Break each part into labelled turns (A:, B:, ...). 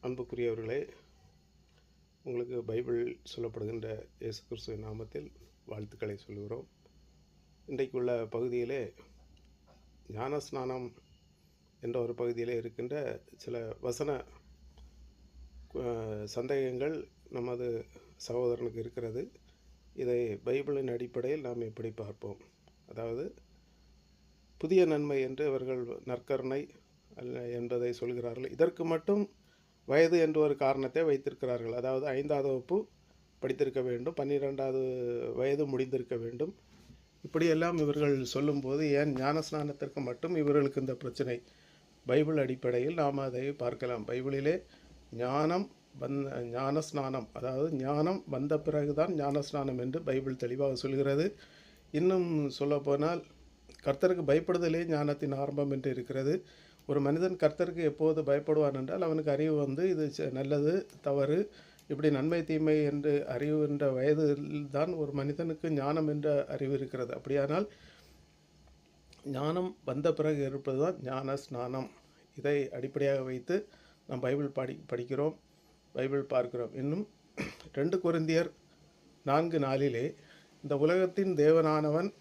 A: அன்புக்குரியவர்களே, உங்களுக்கு பைபிள் சொல்லப்படுகின்ற இயேசு கிறிஸ்துவின் நாமத்தில் வாழ்த்துக்களை சொல்கிறோம். இன்றைக்குள்ள பகுதியிலே ஞானஸ்நானம் என்ற ஒரு பகுதியிலே இருக்கின்ற சில வசன சந்தேகங்கள் நமது சகோதரனுக்கு இருக்கிறது. இதை பைபிளின் அடிப்படையில் நாம் எப்படி பார்ப்போம். அதாவது புதிய நன்மை என்று அவர்கள் நற்கருணை என்பதை சொல்கிறார்கள். இதற்கு மட்டும் வயது என்ற ஒரு காரணத்தை வைத்திருக்கிறார்கள். அதாவது 5வது வகுப்பு படித்திருக்க வேண்டும், 12வது வயது முடிந்திருக்க வேண்டும். இப்படியெல்லாம் இவர்கள் சொல்லும்போது ஏன் ஞானஸ்நானத்திற்கு மட்டும் இவர்களுக்கு இந்த பிரச்சனை? பைபிள் அடிப்படையில் நாம் அதை பார்க்கலாம். பைபிளிலே ஞானஸ்நானம், அதாவது ஞானம் வந்த பிறகுதான் ஞானஸ்நானம் என்று பைபிள் தெளிவாக சொல்கிறது. இன்னும் சொல்லப்போனால் கர்த்தருக்கு பயப்படுதலே ஞானத்தின் ஆரம்பம் என்று இருக்கிறது. ஒரு மனிதன் கர்த்தருக்கு எப்போது பயப்படுவான் என்றால் அவனுக்கு அறிவு வந்து இது நல்லது தவறு, இப்படி நன்மை தீமை என்று அறிவு என்ற வயதில்தான் ஒரு மனிதனுக்கு ஞானம் என்ற அறிவு இருக்கிறது. அப்படியானால் ஞானம் வந்த பிறகு இருப்பது தான் ஞான ஸ்நானம். இதை அடிப்படையாக வைத்து நாம் பைபிள் படிக்கிறோம், பைபிள் பார்க்கிறோம். இன்னும் 2 கொரிந்தியர் 4:4 இந்த உலகத்தின் தேவனானவன்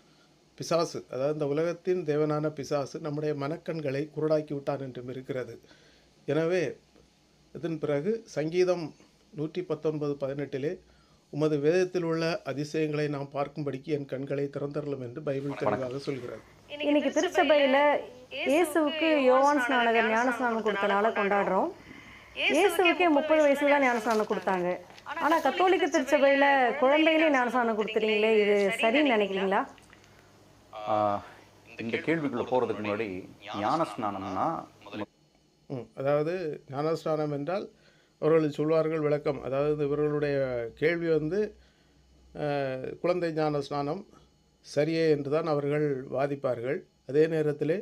A: பிசாசு, அதாவது இந்த உலகத்தின் தேவனான பிசாசு நம்முடைய மனக்கண்களை குருடாக்கி விட்டான் என்றும் இருக்கிறது. எனவே இதன் பிறகு சங்கீதம் 119:18 உமது வேதத்தில் உள்ள அதிசயங்களை நாம் பார்க்கும்படிக்கு என் கண்களை திறந்தரலும் என்று பைபிள் தெளிவாக சொல்கிறது.
B: இன்னைக்கு திருச்சபையில் இயேசுவுக்கு யோவான் ஸ்நானகர் ஞானஸ்நானம் கொடுத்தனால கொண்டாடுறோம். இயேசுவுக்கே 30 வயசுல தான் ஞானஸ்நானம் கொடுத்தாங்க. ஆனால் கத்தோலிக்க திருச்சபையில் குழந்தைகளே ஞானஸ்நானம் கொடுத்துறீங்களே, இது சரின்னு நினைக்கிறீங்களா?
C: இந்த கேள்விக்குள்ள போகிறதுக்கு முன்னாடி ஞானஸ்நானம்னா,
A: அதாவது ஞானஸ்நானம் என்றால் அவர்கள் சொல்வார்கள் விளக்கம். அதாவது இவர்களுடைய கேள்வி வந்து குழந்தை ஞானஸ்நானம் சரியே என்று தான் அவர்கள் வாதிப்பார்கள். அதே நேரத்தில்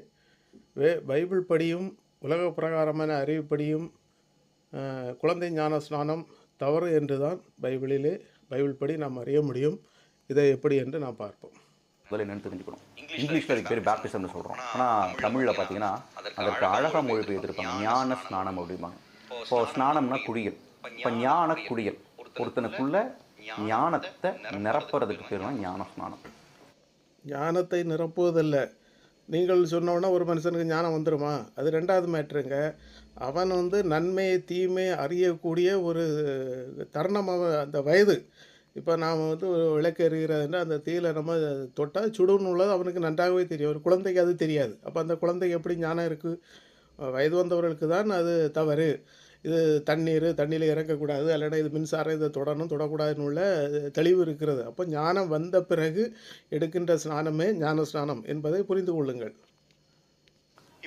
A: பைபிள் படியும் உலக பிரகாரமான அறிவுப்படியும் குழந்தை ஞானஸ்நானம் தவறு என்று தான் பைபிள் படி நாம் அறிய முடியும். இதை எப்படி என்று நாம் பார்ப்போம்.
C: முதல்ல என்னென்னு தெரிஞ்சுக்கணும். இங்கிலீஷில் அதுக்கு பேர் பேப்டிசம்னு சொல்கிறோம். ஆனால் தமிழில் பார்த்தீங்கன்னா அதற்கு அழகாக மொழிபெயர்த்திருப்பாங்க, ஞான ஸ்நானம் அப்படிம்பாங்க. இப்போ ஸ்நானம்னா குடியல். இப்போ ஞான குடியல், ஒருத்தனுக்குள்ள ஞானத்தை நிரப்புறதுக்கு பேர் தான் ஞான ஸ்நானம்.
A: ஞானத்தை நிரப்புவதல்ல. நீங்கள் சொன்னோன்னா ஒரு மனுஷனுக்கு ஞானம் வந்துடுமா? அது 2வது மேட்ருங்க. அவன் வந்து நன்மை தீமை அறியக்கூடிய ஒரு தருணம், அந்த வயது. இப்போ நாம் வந்து ஒரு விளக்கு எறிகிறதுன்னா அந்த தீயில நம்ம தொட்டால் சுடுன்னு உள்ளது அவனுக்கு நன்றாகவே தெரியும். ஒரு குழந்தைக்கு அது தெரியாது. அப்போ அந்த குழந்தைக்கு எப்படி ஞானம் இருக்குது? வயது வந்தவர்களுக்கு தான் அது தவறு, இது தண்ணியில் இறக்கக்கூடாது, அல்லனா இது மின்சாரம், இதை தொடக்கூடாதுன்னு உள்ள தெளிவு இருக்கிறது. அப்போ ஞானம் வந்த பிறகு எடுக்கின்ற ஸ்நானமே ஞான ஸ்நானம் என்பதை புரிந்து கொள்ளுங்கள்.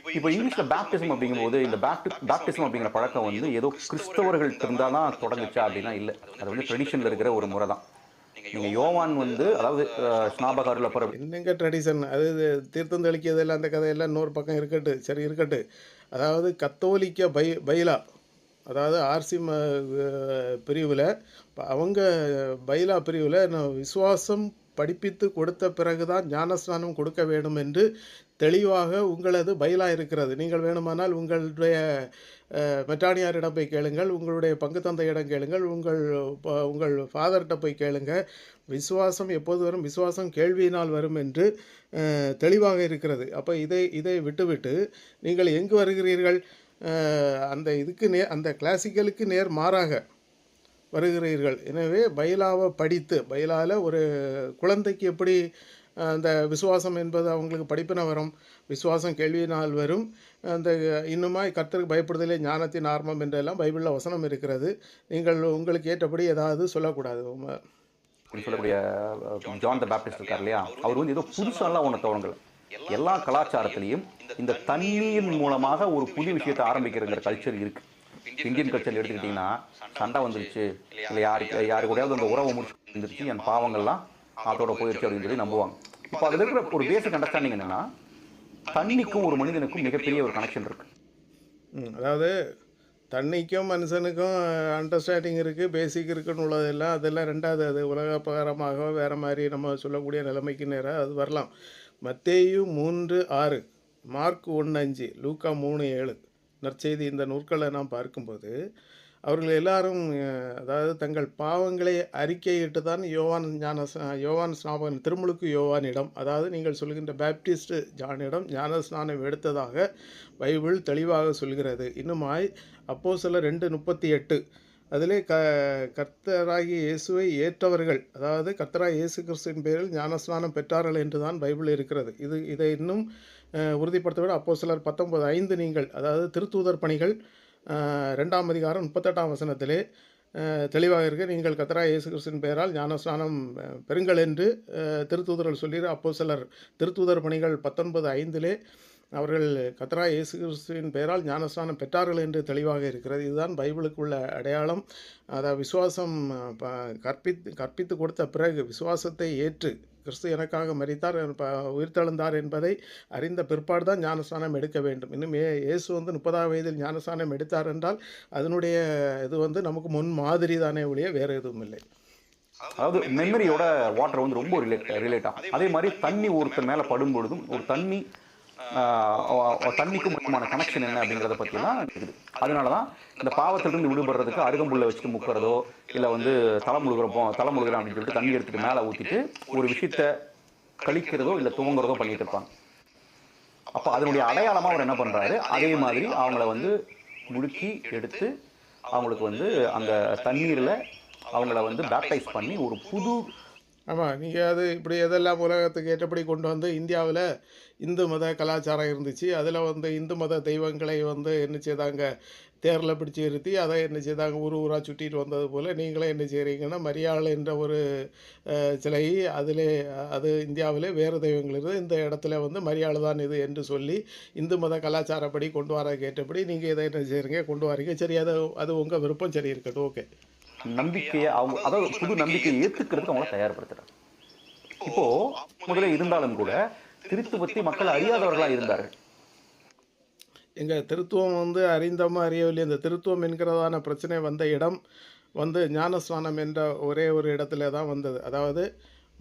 C: இப்போ இங்கிலீஷில் பேப்டிசம் அப்படிங்கும்போது இந்த பேப்டிசம் அப்படிங்கிற பழக்கம் வந்து ஏதோ கிறிஸ்தவர்கள் இருந்தால் தான் தொடங்குச்சா அப்படின்னா இல்லை. அது வந்து ட்ரெடிஷனில் இருக்கிற ஒரு முறை தான். நீங்கள் யோவான் வந்து அதாவது ஸ்நாபகாரில் அப்புறம்
A: என்னங்க ட்ரெடிஷன்? அது தீர்த்தம் தெளிக்கிறதெல்லாம் அந்த கதையெல்லாம் இன்னொரு பக்கம் இருக்கட்டு. அதாவது கத்தோலிக்க பைலா, அதாவது ஆர்சி பிரிவில் அவங்க பைலா பிரிவில் விசுவாசம் படிப்பித்து கொடுத்த பிறகு தான் ஞானஸ்நானம் கொடுக்க வேண்டும் என்று தெளிவாக உங்களது பைலா இருக்கிறது. நீங்கள் வேணுமானால் உங்களுடைய மெட்டானியாரிடம் போய் கேளுங்கள், உங்களுடைய பங்கு தந்தையிடம் கேளுங்கள், உங்கள் ஃபாதர்கிட்ட போய் கேளுங்க. விசுவாசம் எப்போது வரும்? விசுவாசம் கேள்வியினால் வரும் என்று தெளிவாக இருக்கிறது. அப்போ இதை விட்டுவிட்டு நீங்கள் எங்கு வருகிறீர்கள்? அந்த அந்த கிளாசிக்கலுக்கு நேர் மாறாக வருகிறீர்கள். எனவே பைலாவை படித்து, பைலாவில் ஒரு குழந்தைக்கு எப்படி அந்த விசுவாசம் என்பது அவங்களுக்கு படிப்பின வரும்? விசுவாசம் கேள்வியினால் வரும். அந்த இன்னுமாய் கர்த்தருக்கு பயப்படுதலே ஞானத்தின் ஆரம்பம் என்றெல்லாம் பைபிளில் வசனம் இருக்கிறது. நீங்கள் உங்களுக்கு ஏற்றபடி ஏதாவது சொல்லக்கூடாது.
C: சொல்லக்கூடிய ஜான் த பேப்டிஸ்ட் இருக்கார் இல்லையா, அவர் வந்து ஏதோ புதுசாலாம் ஒன்று தோணுங்கள். எல்லா கலாச்சாரத்திலையும் இந்த தண்ணீரின் மூலமாக ஒரு புதிய விஷயத்தை ஆரம்பிக்கிறங்கிற கல்ச்சர் இருக்குது. இந்தியன் கல்ச்சர் எடுத்துக்கிட்டிங்கன்னா சண்டை வந்துருச்சு, இல்லை யாரு கூடயாவது அந்த உறவை முடிச்சுருந்துருச்சு, என் பாவங்கள்லாம் அதோட போயிடுச்சு அப்படின்னு சொல்லி நம்புவாங்க. இப்போ அதில் இருக்கிற ஒரு பேசிக் அண்டர்ஸ்டாண்டிங் என்னென்னா, தண்ணிக்கும் ஒரு மனிதனுக்கும் மிகப்பெரிய ஒரு கனெக்ஷன் இருக்குது.
A: அதாவது தண்ணிக்கும் மனுஷனுக்கும் அண்டர்ஸ்டாண்டிங் இருக்குது, பேசிக் இருக்குன்னு உள்ளதெல்லாம் அதெல்லாம் 2வது. அது உலக பிரகாரமாக வேறு மாதிரி நம்ம சொல்லக்கூடிய நிலைமைக்கு நேராக அது வரலாம். மத்தேயு 3:6, மார்க் 1:5, லூக்கா 3:7 நற்செய்தி இந்த நூற்களை நாம் பார்க்கும்போது அவர்கள் எல்லாரும் அதாவது தங்கள் பாவங்களை அறிக்கையிட்டு தான் யோவான் ஸ்நாபகன் திருமுழுக்கு யோவானிடம், அதாவது நீங்கள் சொல்கின்ற பேப்டிஸ்ட் ஜானிடம் ஞானஸ்நானம் எடுத்ததாக பைபிள் தெளிவாக சொல்கிறது. இன்னுமாய் அப்போஸ்தலர் 2:38 அதிலே கர்த்தராகிய இயேசுவை ஏற்றவர்கள், அதாவது கர்த்தராகிய இயேசு கிறிஸ்துவின் பேரில் ஞானஸ்நானம் பெற்றார்கள் என்று தான் பைபிள் இருக்கிறது. இதை இன்னும் உறுதிப்படுத்தவிட அப்போஸ்தலர் 19:5 நீங்கள், அதாவது திருத்தூதர் பணிகள் 2ஆம் அதிகாரம் 38ஆம் வசனத்திலே தெளிவாக இருக்க, நீங்கள் கர்த்தராகிய இயேசு கிறிஸ்துவின் பெயரால் ஞானஸ்நானம் பெறுங்கள் என்று திருத்தூதர்கள் சொல்லி அப்போஸ்தலர் திருத்தூதர் பணிகள் 19:5 அவர்கள் கர்த்தராகிய இயேசு கிறிஸ்துவின் பெயரால் ஞானஸ்நானம் பெற்றார்கள் என்று தெளிவாக இருக்கிறது. இதுதான் பைபிளுக்குள்ள அடையாளம். அதாவது விசுவாசம் கற்பித்து கொடுத்த பிறகு விசுவாசத்தை ஏற்று கிறிஸ்து எனக்காக மரித்தார், உயிர்த்தெழுந்தார் என்பதை அறிந்த பிற்பாடு தான் ஞானஸ்நானம் எடுக்க வேண்டும். இன்னும் இயேசு 30ஆம் வயதில் ஞானஸ்நானம் எடுத்தார் என்றால் அதனுடைய இது நமக்கு முன் மாதிரி தானே ஒழிய வேறு எதுவும் இல்லை.
C: அதாவது மெமரியோட வாட்டர் ரொம்ப ரிலேட் ஆகும். அதே மாதிரி தண்ணி ஒருத்தர் மேலே படும் பொழுதும் ஒரு தண்ணிக்கும் முக்கியமான கனெக்ஷன் என்ன அப்படிங்கிறத பற்றிலாம் இருக்குது. அதனால தான் இந்த பாவத்திலிருந்து விடுபடுறதுக்கு அருகம்புல்லை வச்சுட்டு முக்கிறதோ இல்லை தலை முழுகிறேன் அப்படின்னு சொல்லிட்டு தண்ணி எடுத்துட்டு மேலே ஊற்றிட்டு ஒரு விஷயத்தை கழிக்கிறதோ இல்லை துவங்குறதோ பண்ணிட்டு இருப்பாங்க. அப்போ அதனுடைய அடையாளமாக அவர் என்ன பண்ணுறாரு, அதே மாதிரி அவங்கள முழுக்கி எடுத்து அவங்களுக்கு அந்த தண்ணீரில் அவங்கள பேப்டைஸ் பண்ணி ஒரு புது.
A: ஆமாம், நீங்கள் அது இப்படி எதெல்லாம் உலகத்துக்கு ஏற்றபடி கொண்டு வந்து இந்தியாவில் இந்து மத கலாச்சாரம் இருந்துச்சு. அதில் இந்து மத தெய்வங்களை என்ன செய்தாங்க, தேரில் பிடிச்சி நிறுத்தி அதை என்ன செய்தாங்க, ஊராக சுற்றிட்டு வந்தது போல் நீங்களே என்ன செய்கிறீங்கன்னா மரியாள் என்ற ஒரு சிலை, அது இந்தியாவிலே வேறு தெய்வங்கள் இருக்குது, இந்த இடத்துல மரியாள் தான் இது என்று சொல்லி இந்து மத கலாச்சாரப்படி கொண்டு வர கேட்டபடி நீங்கள் இதை என்ன செய்கிறீங்க, கொண்டு வரீங்க. சரி, அது உங்கள் விருப்பம், சரி இருக்கட்டும், ஓகே.
C: நம்பிக்கையை அதாவது புது நம்பிக்கையை ஏற்றுக்கிறதுக்கு அவங்கள தயார்படுத்துறாங்க. இப்போ முதல்ல இருந்தாலும் கூட திருத்துவத்தை மக்கள் அறியாதவர்களாக இருந்தார்கள்.
A: எங்கள் திருத்துவம் அறிந்தோமா அறியவில்லை. இந்த திருத்துவம் என்கிறதான பிரச்சனை வந்த இடம் ஞானஸ்நானம் என்ற ஒரே ஒரு இடத்துல தான் வந்தது. அதாவது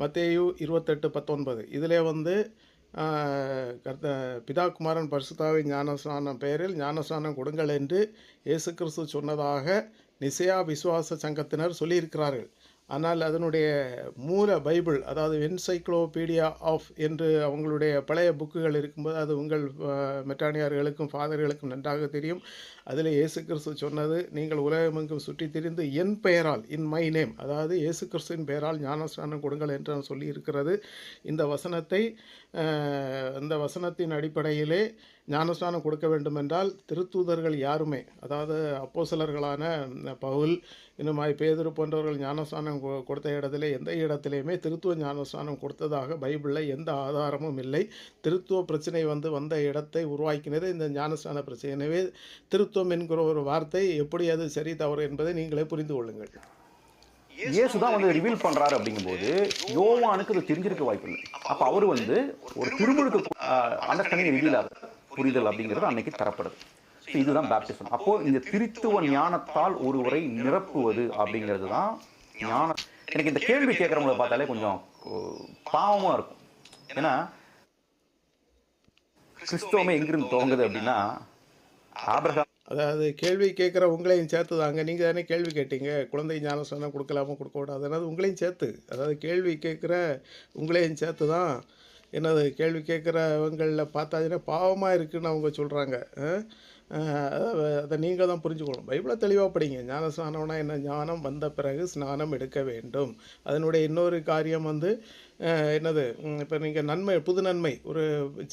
A: மத்தேயு 28:19 இதிலே பிதா குமாரன் பரிசுத்தாவி ஞானஸ்நானம் பெயரில் ஞானஸ்நானம் கொடுங்கள் என்று இயேசு கிறிஸ்து சொன்னதாக நிசையா விசுவாச சங்கத்தினர் சொல்லியிருக்கிறார்கள். ஆனால் அதனுடைய மூல பைபிள், அதாவது என்சைக்ளோபீடியா ஆஃப் என்று அவங்களுடைய பழைய புக்குகள் இருக்கும்போது அது உங்கள் மெட்டானியார்களுக்கும் ஃபாதர்களுக்கும் நன்றாக தெரியும். அதில் இயேசு கிறிஸ்து சொன்னது, நீங்கள் உலகமெங்கும் சுற்றி திரிந்து என் பெயரால், இன் மை நேம், அதாவது இயேசு கிறிஸ்துவின் பெயரால் ஞானஸ்நானம் கொடுங்கள் என்று சொல்லி இருக்கிறது. இந்த வசனத்தின் அடிப்படையிலே ஞானஸ்நானம் கொடுக்க வேண்டுமென்றால் திருத்தூதர்கள் யாருமே, அதாவது அப்போஸ்தலர்களான பவுல், இன்னுமாய் பேதுரு போன்றவர்கள் ஞானஸ்நானம் கொடுத்த இடத்துல எந்த இடத்துலையுமே திருத்துவ ஞானஸ்நானம் கொடுத்ததாக பைபிளில் எந்த ஆதாரமும் இல்லை. திருத்துவ பிரச்சனை வந்த இடத்தை உருவாக்கினது இந்த ஞானஸ்நான பிரச்சனை. எனவே திருத்துவம் என்கிற ஒரு வார்த்தை எப்படி அது சரி தவறு என்பதை நீங்களே புரிந்து கொள்ளுங்கள்.
C: இயேசு தான் ரிவீல் பண்றாரு அப்படிங்கும்போது யோவானுக்கு அது தெரிஞ்சிருக்க வாய்ப்பு இல்லை. அப்போ அவர் ஒரு திருமுழுக்கு அண்டர்ஸ்டாண்டிங் ரிவீல் ஆகுது, புரிதல் அப்படிங்கிறது அன்னைக்கு தரப்படுது. இதுதான் பேப்டிசம். அப்போ இந்த திருத்துவ ஞானத்தால் ஒருவரை நிரப்புவது அப்படிங்கிறது தான் ஞானம். எனக்கு இந்த கேள்வி கேட்கறவங்களை பார்த்தாலே கொஞ்சம் பாவமா இருக்கும். ஏன்னா கிறிஸ்தவமே எங்கிருந்து துவங்குது அப்படின்னா ஆபிரகாம்.
A: அதாவது கேள்வி கேட்குற உங்களையும் சேர்த்து தாங்க, நீங்கள் தானே கேள்வி கேட்டீங்க, குழந்தை ஞானஸ்நானம் கொடுக்கலாமா கொடுக்கக்கூடாது, அதாவது உங்களையும் சேர்த்து, அதாவது கேள்வி கேட்குற உங்களையும் சேர்த்து தான் கேள்வி கேட்குறவங்களில் பார்த்தாச்சுன்னா பாவமாக இருக்குதுன்னு அவங்க சொல்கிறாங்க. அதை நீங்கள் தான் புரிஞ்சுக்கணும். பைபிளை தெளிவாக படிங்க. ஞானஸ்நானம்னா என்ன, ஞானம் வந்த பிறகு ஸ்நானம் எடுக்க வேண்டும். அதனுடைய இன்னொரு காரியம் இப்போ நீங்கள் புது நன்மை ஒரு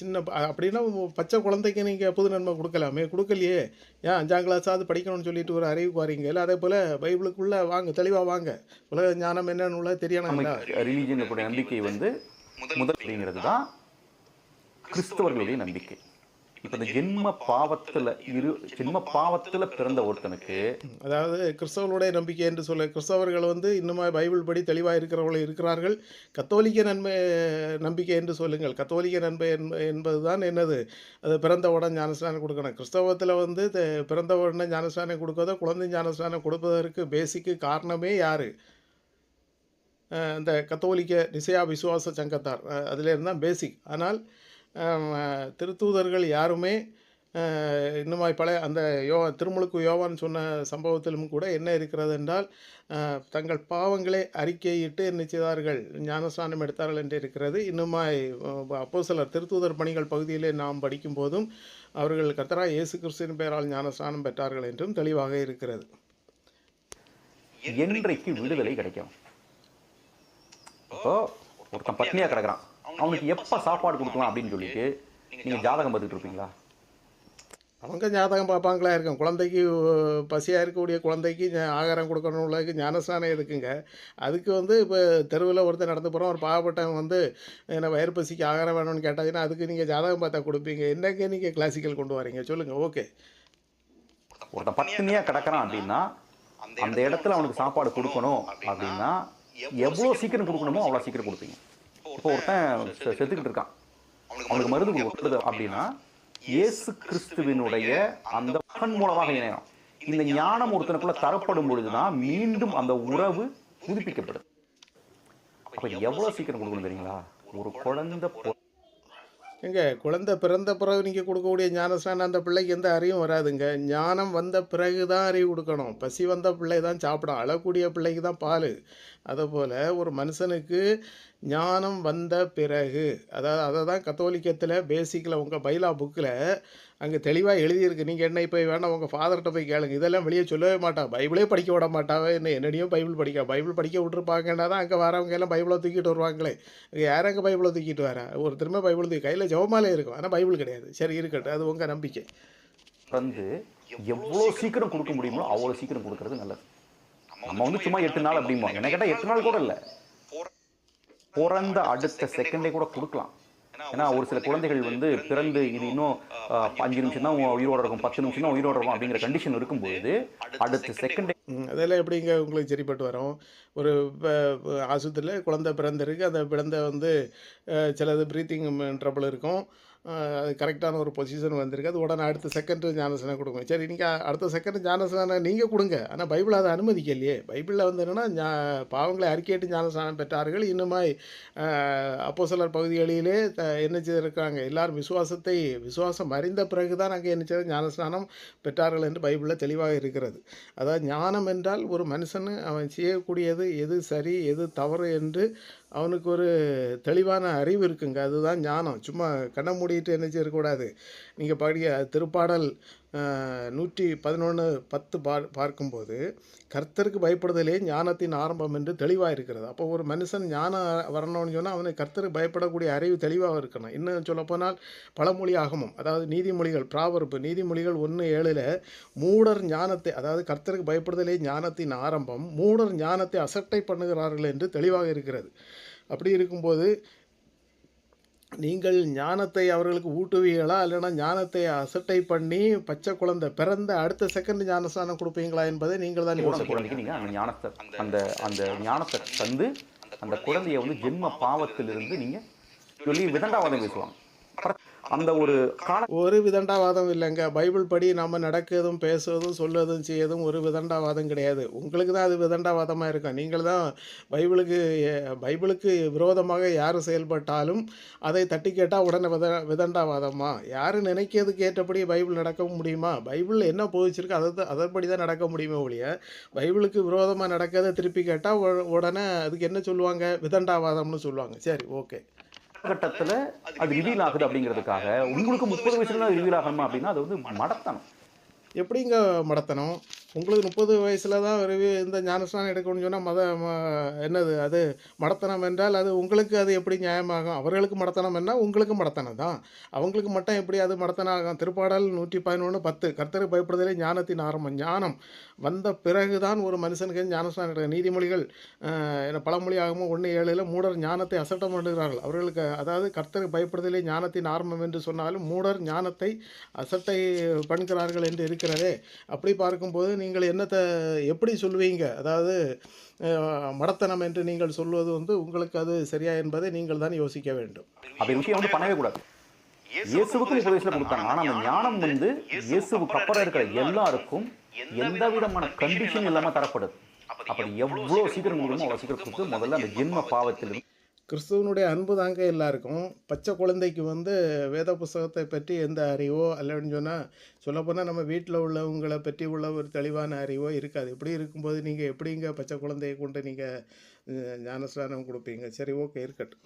A: சின்ன அப்படின்னா பச்சை குழந்தைக்கு நீங்கள் புது நன்மை கொடுக்கலாமே, கொடுக்கலையே, ஏன் 5ஆம் கிளாஸாவது படிக்கணும்னு சொல்லிட்டு ஒரு அறிவுக்கு வரீங்க இல்லை? அதே போல் பைபிளுக்குள்ளே வாங்க, தெளிவாக வாங்க, உலக ஞானம் என்னன்னு தெரியணும்.
C: ரிலீஜியனுடைய நம்பிக்கை முதல் அப்படிங்கிறது தான் கிறிஸ்தவர்களுடைய நம்பிக்கை. இப்போ இந்த ஜென்ம பாவத்தில் பிறந்த ஒருத்தனுக்கு, அதாவது
A: கிறிஸ்தவர்களுடைய நம்பிக்கை என்று சொல்ல, கிறிஸ்தவர்கள் இன்னுமா பைபிள் படி தெளிவாக இருக்கிறவர்கள் இருக்கிறார்கள். கத்தோலிக்க நம்பிக்கை என்று சொல்லுங்கள். கத்தோலிக்க நன்மை என்பது தான் அது பிறந்தவுடன் ஞானஸ்நானம் கொடுக்கணும். கிறிஸ்தவத்தில் பிறந்தவுடனே ஞானஸ்நானம் கொடுக்கறதோ குழந்தை ஞானஸ்நானம் கொடுப்பதற்கு பேசிக்கு காரணமே யார்? இந்த கத்தோலிக்க நிசையா விசுவாச சங்கத்தார், அதில் இருந்தால் பேசிக். ஆனால் திருத்தூதர்கள் யாருமே இன்னுமாய் பழைய அந்த திருமுழுக்கு யோவான் சொன்ன சம்பவத்திலும் கூட என்ன இருக்கிறது என்றால் தங்கள் பாவங்களை அறிக்கையிட்டு என்ன செய்தார்கள், ஞானஸ்நானம் எடுத்தார்கள் என்று இருக்கிறது. இன்னுமாய் அப்போஸ்தலர் திருத்தூதர் பணிகள் பகுதியிலே நாம் படிக்கும் போதும் அவர்கள் கர்த்தராகிய இயேசு கிறிஸ்துவின் பெயரால் ஞானஸ்நானம் பெற்றார்கள் என்றும் தெளிவாக இருக்கிறது.
C: என்றைக்கு விடுதலை கிடைக்கும்? இப்போ ஒருத்தன் பட்னியாக கிடக்குறான், அவனுக்கு எப்போ சாப்பாடு கொடுக்கலாம் அப்படின்னு சொல்லிட்டு நீங்கள் ஜாதகம் பார்த்துட்டு இருப்பீங்களா?
A: அவங்க ஞாபகம் பார்ப்பாங்களா இருக்கும். குழந்தைக்கு பசியாக இருக்கக்கூடிய குழந்தைக்கு ஆகாரம் கொடுக்கணும் உள்ளதுக்கு ஞானஸ்நானம் எதுக்குங்க? அதுக்கு இப்போ தெருவில் ஒருத்தர் நடந்து போகிறோம், ஒரு பாவப்பட்டவன் என்ன வயிறு பசிக்கு ஆகாரம் வேணும்னு கேட்டாங்கன்னா அதுக்கு நீங்கள் ஜாதகம் பார்த்தா கொடுப்பீங்க. என்னங்க நீங்கள் கிளாசிக்கல் கொண்டு வரீங்க சொல்லுங்கள். ஓகே,
C: ஒருத்தன் பட்னியாக கிடக்கிறான் அப்படின்னா அந்த இடத்துல அவனுக்கு சாப்பாடு கொடுக்கணும் அப்படின்னா எவ்வளோ சீக்கிரம் கொடுக்கணுமோ அவ்வளோ சீக்கிரம் கொடுப்பீங்க. இப்போ ஒருத்தன் செத்துக்கிட்டு இருக்கான், அவனுக்கு மருந்து கொடுக்குறது அப்படின்னா இயேசு கிறிஸ்துவினுடைய அந்த மகன் மூலமாக இணையம். இந்த ஞானம் ஒருத்தனுக்குள்ள தரப்படும் பொழுதுதான் மீண்டும் அந்த உறவு புதுப்பிக்கப்படுது. அப்ப எவ்வளவு சீக்கிரம் கொடுக்கணும் தெரியுங்களா? ஒரு குழந்தை
A: குழந்தை பிறந்த பிறகு நீங்கள் கொடுக்கக்கூடிய ஞானஸ்நானம் அந்த பிள்ளைக்கு எந்த அறிவும் வராதுங்க. ஞானம் வந்த பிறகு தான் அறிவு கொடுக்கணும். பசி வந்த பிள்ளை தான் சாப்பிடும், அழக்கூடிய பிள்ளைக்கு தான் பால். அதுபோல் ஒரு மனுஷனுக்கு ஞானம் வந்த பிறகு, அதாவது அதை தான் கத்தோலிக்கத்தில் பேசிக்கில் உங்கள் பைலா புக்கில் அங்கே தெளிவாக எழுதியிருக்கு. நீங்கள் என்ன இப்போ வேணால் உங்கள் ஃபாதர்கிட்ட போய் கேளுங்க. இதெல்லாம் வெளியே சொல்லவே மாட்டான், பைபிளே படிக்க விட மாட்டாவே. என்னடியும் பைபிள் படிக்க விட்டுருப்பாங்கன்னா தான் அங்கே வரவங்க எல்லாம் பைபிளை தூக்கிட்டு வருவாங்களே. யாரும் அங்கே பைபிளை தூக்கிட்டு வரேன்? ஒருத்தருமே பைபிள் தூக்கி கையில் ஜெபமாலே இருக்கும், ஆனால் பைபிள் கிடையாது. சரி இருக்கட்டும், அது உங்கள் நம்பிக்கை.
C: எவ்வளோ சீக்கிரம் கொடுக்க முடியுமோ அவ்வளோ சீக்கிரம் கொடுக்கறது நல்லது. நம்ம சும்மா 8 நாள் அப்படிமா, என்ன கேட்டால் 8 நாள் கூட இல்லை, பிறந்த அடுத்த செகண்டே கூட கொடுக்கலாம். ஏன்னா ஒரு சில குழந்தைகள் பிறந்து இது இன்னும் 5 நிமிஷம் தான் உயிரோட இருக்கும், 10 நிமிஷம் தான் உயிரோட இருக்கும் அப்படிங்கிற கண்டிஷன் இருக்கும்போது அடுத்த செகண்டே
A: அதெல்லாம் எப்படிங்க உங்களுக்கு சரிப்பட்டு வரும்? ஒரு ஆஸ்பத்திரியில் குழந்தை பிறந்திருக்கு, அந்த குழந்தை சிலது ப்ரீத்திங் ட்ரபிள் இருக்கும், அது கரெக்டான ஒரு பொசிஷன் வந்திருக்கு, அது உடனே அடுத்த செகண்டு ஞானஸ்நானம் கொடுக்கும். சரி, நீங்கள் அடுத்த செகண்ட் ஞானஸ்நானம் நீங்கள் கொடுங்க, ஆனால் பைபிள் அதை அனுமதிக்கலையே. பைபிளில் என்னென்னா பாவங்களை அறிக்கையிட்டு ஞானஸ்நானம் பெற்றார்கள். இன்னுமாய் அப்போஸ்தலர் பகுதிகளிலே என்ன செய்திருக்காங்க, எல்லாரும் விசுவாசம் அறிந்த பிறகு தான் அங்கே என்ன செய்த ஞானஸ்நானம் பெற்றார்கள் என்று பைபிளில் தெளிவாக இருக்கிறது. அதாவது ஞானம் என்றால் ஒரு மனுஷன் அவன் செய்யக்கூடியது எது சரி எது தவறு என்று அவனுக்கு ஒரு தெளிவான அறிவு இருக்குங்க, அதுதான் ஞானம். சும்மா கண்ணை மூடிட்டு என்ன செய்யக்கூடாது. நீங்கள் திருப்பாடல் 111:10 பார்க்கும்போது கர்த்தருக்கு பயப்படுதலே ஞானத்தின் ஆரம்பம் என்று தெளிவாக இருக்கிறது. அப்போ ஒரு மனுஷன் ஞானம் வரணும்னு சொன்னால் அவனுக்கு கர்த்தருக்கு பயப்படக்கூடிய அறிவு தெளிவாக இருக்கணும். இன்னும் சொல்லப்போனால் பழமொழி ஆகமம், அதாவது நீதிமொழிகள், நீதிமொழிகள் 1:7 மூடர் ஞானத்தை, அதாவது கர்த்தருக்கு பயப்படுதலே ஞானத்தின் ஆரம்பம், மூடர் ஞானத்தை அசட்டை பண்ணுகிறார்கள் என்று தெளிவாக இருக்கிறது. அப்படி இருக்கும்போது நீங்கள் ஞானத்தை அவர்களுக்கு ஊட்டுவீங்களா, இல்லைன்னா ஞானத்தை அசட்டை பண்ணி பச்சை குழந்தை பிறந்த அடுத்த செகண்ட் ஞானஸ்நானம் கொடுப்பீங்களா என்பதை நீங்கள் தான்
C: குழந்தைக்கு நீங்கள் அந்த ஞானத்தை அந்த ஞானத்தை தந்து அந்த குழந்தைய ஜென்ம பாவத்திலிருந்து நீங்கள் சொல்லி விதண்டாவாதம் பேசுவாங்க. அந்த ஒரு
A: விதண்டாவாதம் இல்லைங்க. பைபிள் படி நம்ம நடக்கிறதும் பேசுவதும் சொல்வதும் செய்யறதும் ஒரு விதண்டாவாதம் கிடையாது. உங்களுக்கு தான் அது விதண்டாவாதமாக இருக்கும். நீங்கள் தான் பைபிளுக்கு விரோதமாக யார் செயல்பட்டாலும் அதை தட்டி கேட்டால் உடனே விதண்டாவாதமா? யார் நினைக்கிறதுக்கு ஏற்றபடி பைபிள் நடக்க முடியுமா? பைபிள் என்ன போதிச்சிருக்கு அதன்படி தான் நடக்க முடியுமே ஒழிய பைபிளுக்கு விரோதமாக நடக்கிறத திருப்பி கேட்டால் உடனே அதுக்கு என்ன சொல்லுவாங்க? விதண்டாவாதம்னு சொல்லுவாங்க. சரி, ஓகே.
C: காலகட்டத்தில் அது ரிவீல் ஆகுது அப்படிங்கிறதுக்காக உங்களுக்கு 30 வயசுல தான் ரிவீல் ஆகணுமா அப்படின்னா அது மடத்தனம்.
A: எப்படிங்க மடத்தனம்? உங்களுக்கு 30 வயசில் தான் இந்த ஞானஸ்நானம் எடுக்கணும்னு சொன்னால் என்னது அது மடத்தனம் என்றால் அது உங்களுக்கு அது எப்படி நியாயமாகும்? அவர்களுக்கு மடத்தனம் என்ன, உங்களுக்கு மடத்தனம் தான். அவங்களுக்கு மட்டும் எப்படி அது மடத்தனம் ஆகும்? திருப்பாடல் 111:10 கர்த்தருக்கு பயப்படுதலே ஞானத்தின் ஆரம்பம். ஞானம் வந்த பிறகு தான் ஒரு மனுஷனுக்கு ஞானஸ்நானம் எடுக்க. நீதிமொழிகள் பழமொழி ஆகும் 1:7 மூடர் ஞானத்தை அசட்டம் பண்ணுகிறார்கள். அவர்களுக்கு, அதாவது கர்த்தருக்கு பயப்படுதலே ஞானத்தின் ஆரம்பம் என்று சொன்னாலும் மூடர் ஞானத்தை அசட்டை பண்ணுகிறார்கள் என்று இருக்கிறதே. அப்படி பார்க்கும்போது நீங்கள் என்னத்தை எப்படி சொல்லுவீங்க? அதாவது மடத்தனம் என்று நீங்கள் சொல்வது உங்களுக்கு அது சரியா என்பதை நீங்கள் தான் யோசிக்க வேண்டும்.
C: அப்படி விஷயம் பண்ணவே கூடாது. இயேசுவுக்கு 30 வயசுல கொடுத்தாங்க, ஆனால் அந்த ஞானம் இயேசுவுக்கு அப்புறம் இருக்கிற எல்லாருக்கும் எந்த விதமான கண்டிஷன் இல்லாமல் தரப்படுது. அப்படி எவ்வளோ சீக்கிரம் முடியுமோ அவ்வளோ சீக்கிரம் கொடுத்து முதல்ல அந்த ஜென்ம பாவத்தில்
A: கிறிஸ்துவனுடைய அன்பு தாங்க எல்லாருக்கும். பச்சை குழந்தைக்கு வந்து வேத புஸ்தகத்தை பற்றி எந்த அறிவோ இல்லைன்னு சொன்னால் சொல்லப்போனால் நம்ம வீட்டில் உள்ளவங்களை பற்றி உள்ள ஒரு தெளிவான அறிவோ இருக்காது. இப்படி இருக்கும்போது நீங்கள் எப்படிங்க பச்சை குழந்தையை கொண்டு நீங்கள் ஞானஸ்நானம் கொடுப்பீங்க? சரி, ஓகே, இருக்கட்டும்.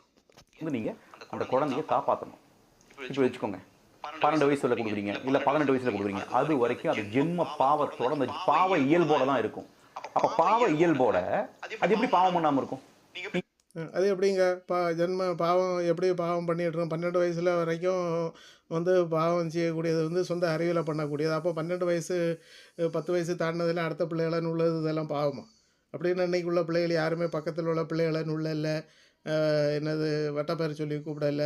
C: வந்து நீங்கள் அந்த குழந்தைய காப்பாற்றணும். இப்போ வச்சுக்கோங்க, 12 வயசுல கொடுக்குறீங்க, இல்லை 18 வயசுல கொடுக்குறீங்க, அது வரைக்கும் அது ஜென்ம பாவத்தோட அந்த பாவ இயல்போட தான் இருக்கும். அப்போ பாவ இயல்போட அது எப்படி பாவம் பண்ணாமல் இருக்கும்?
A: அது எப்படிங்க ஜென்ம பாவம் எப்படி பாவம் பண்ணிட்டுருக்கோம்? 12 வயசில் வரைக்கும் வந்து பாவம் செய்யக்கூடியது வந்து சொந்த அறிவில் பண்ணக்கூடியது. அப்போ 12 வயசு 10 வயசு தாண்டினதில் அடுத்த பிள்ளைகளன்னு உள்ளது இதெல்லாம் பாவமா? அப்படின்னு இன்னைக்கு உள்ள பிள்ளைகள் யாருமே பக்கத்தில் உள்ள பிள்ளைகளன்னு உள்ள இல்லை, என்னது வட்டப்பேர் சொல்லி கூப்பிடல,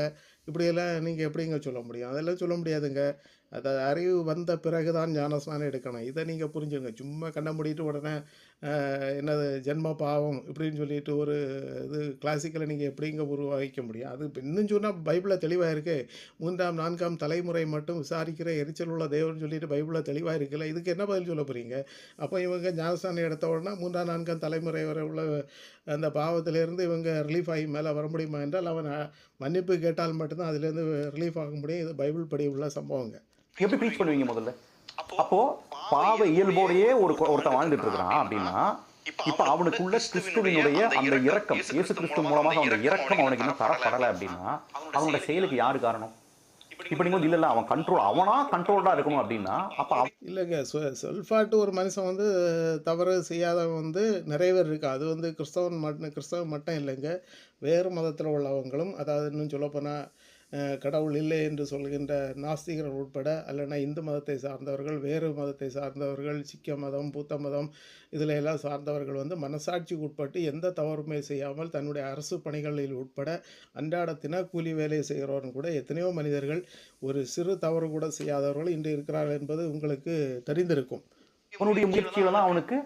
A: இப்படியெல்லாம் நீங்கள் எப்படிங்க சொல்ல முடியும்? அதெல்லாம் சொல்ல முடியாதுங்க. அது அறிவு வந்த பிறகு தான் ஞானஸ்நானம் எடுக்கணும். இதை நீங்கள் புரிஞ்சுங்க. சும்மா கண்ணை மூடிட்டு உடனே என்னது ஜென்ம பாவம் இப்படின்னு சொல்லிட்டு ஒரு இது கிளாசிக்கலை நீங்கள் எப்படிங்க உருவாக்க முடியும்? அது இப்போ இன்னும் சொன்னால் பைபிளில் தெளிவாக இருக்குது. 3ஆம் 4ஆம் தலைமுறை மட்டும் விசாரிக்கிற எரிச்சல் உள்ள தேவன் சொல்லிட்டு பைபிளில் தெளிவாக இருக்குல்ல. இதுக்கு என்ன பதில் சொல்ல போகிறீங்க? அப்போ இவங்க ஞானஸ்நானம் எடுத்த உடனே 3ஆம் 4ஆம் தலைமுறை வரை உள்ள அந்த பாவத்திலேருந்து இவங்க ரிலீஃப் ஆகி மேலே வர முடியுமா என்றால் அவன் மன்னிப்பு கேட்டால் மட்டும்தான் அதுலேருந்து ரிலீஃப் ஆக முடியும். இது பைபிள் படி உள்ள சம்பவங்க.
C: எப்படி ப்ரீச் பண்ணுவீங்க முதல்ல? அப்போ பாவ இயல்போடையே ஒருத்தன் வாழ்ந்துட்டு இருக்கிறான் அப்படின்னா, இப்ப அவனுக்குள்ள கிறிஸ்துவினுடைய அந்த இரக்கம், இயேசு கிறிஸ்து மூலமாக அந்த இரக்கம் அவனுக்கு இன்னும் தரப்படலை அப்படின்னா அவனோட செயலுக்கு யாரு காரணம்? இப்ப நீங்க வந்து இல்ல அவன் அவனா கண்ட்ரோல்டா இருக்கணும் அப்படின்னா அப்ப
A: இல்லைங்க, செல்ஃபாட்டு ஒரு மனுஷன் வந்து தவறு செய்யாதவன் வந்து நிறைய பேர் இருக்கா. அது வந்து கிறிஸ்தவன் மட்டும் இல்லைங்க, வேறு மதத்தில் உள்ளவங்களும், அதாவது இன்னும் சொல்லப்போனால் கடவுள் இல்லை என்று சொல்கின்ற நாஸ்திகர்கள் உட்பட, அல்லனா இந்து மதத்தை சார்ந்தவர்கள், வேறு மதத்தை சார்ந்தவர்கள், சிக்க மதம், புத்த மதம், இதில் எல்லாம் சார்ந்தவர்கள் வந்து மனசாட்சிக்கு உட்பட்டு எந்த தவறுமே செய்யாமல் தன்னுடைய அரசு பணிகளில் உட்பட அன்றாட தினக்கூலி வேலை செய்கிறவர்கள் கூட எத்தனையோ மனிதர்கள் ஒரு சிறு தவறு கூட செய்யாதவர்கள் இன்று இருக்கிறார்கள் என்பது உங்களுக்கு தெரிந்திருக்கும்.
C: அவனுடைய முயற்சியில தான் அவனுக்கு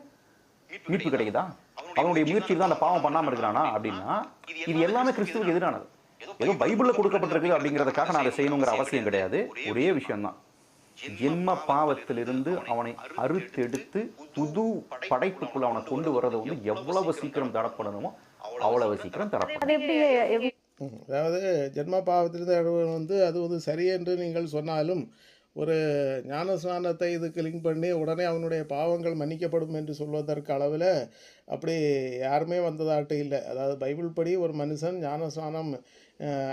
C: மீட்பு கிடைக்குதா? அவனுடைய முயற்சியில் தான் அந்த பாவம் பண்ணாமல் இருக்கிறானா அப்படின்னா இது எல்லாமே கிறிஸ்துவுக்கு எதிரானது. ஏதோ பைபிளில் கொடுக்கப்பட்டிருக்கு அப்படிங்கிறதுக்காக நான் அதை செய்யணுங்கிற அவசியம் கிடையாது. ஒரே விஷயம்தான், ஜென்ம பாவத்திலிருந்து அவனை அறுத்தெடுத்து புது படைப்புக்குள்ள அவனை கொண்டு வர்றது வந்து எவ்வளவு சீக்கிரம் தரப்படணுமோ அவ்வளவு சீக்கிரம் தரப்படும்.
A: அதாவது ஜென்ம பாவத்திலிருந்து வந்து அது வந்து சரி என்று நீங்கள் சொன்னாலும் ஒரு ஞானஸ்நானத்தை இதுக்கு லிங்க் பண்ணி உடனே அவனுடைய பாவங்கள் மன்னிக்கப்படும் என்று சொல்வதற்கு அளவில் அப்படி யாருமே வந்ததாட்டு இல்லை. அதாவது பைபிள் படி ஒரு மனுஷன் ஞானஸ்நானம்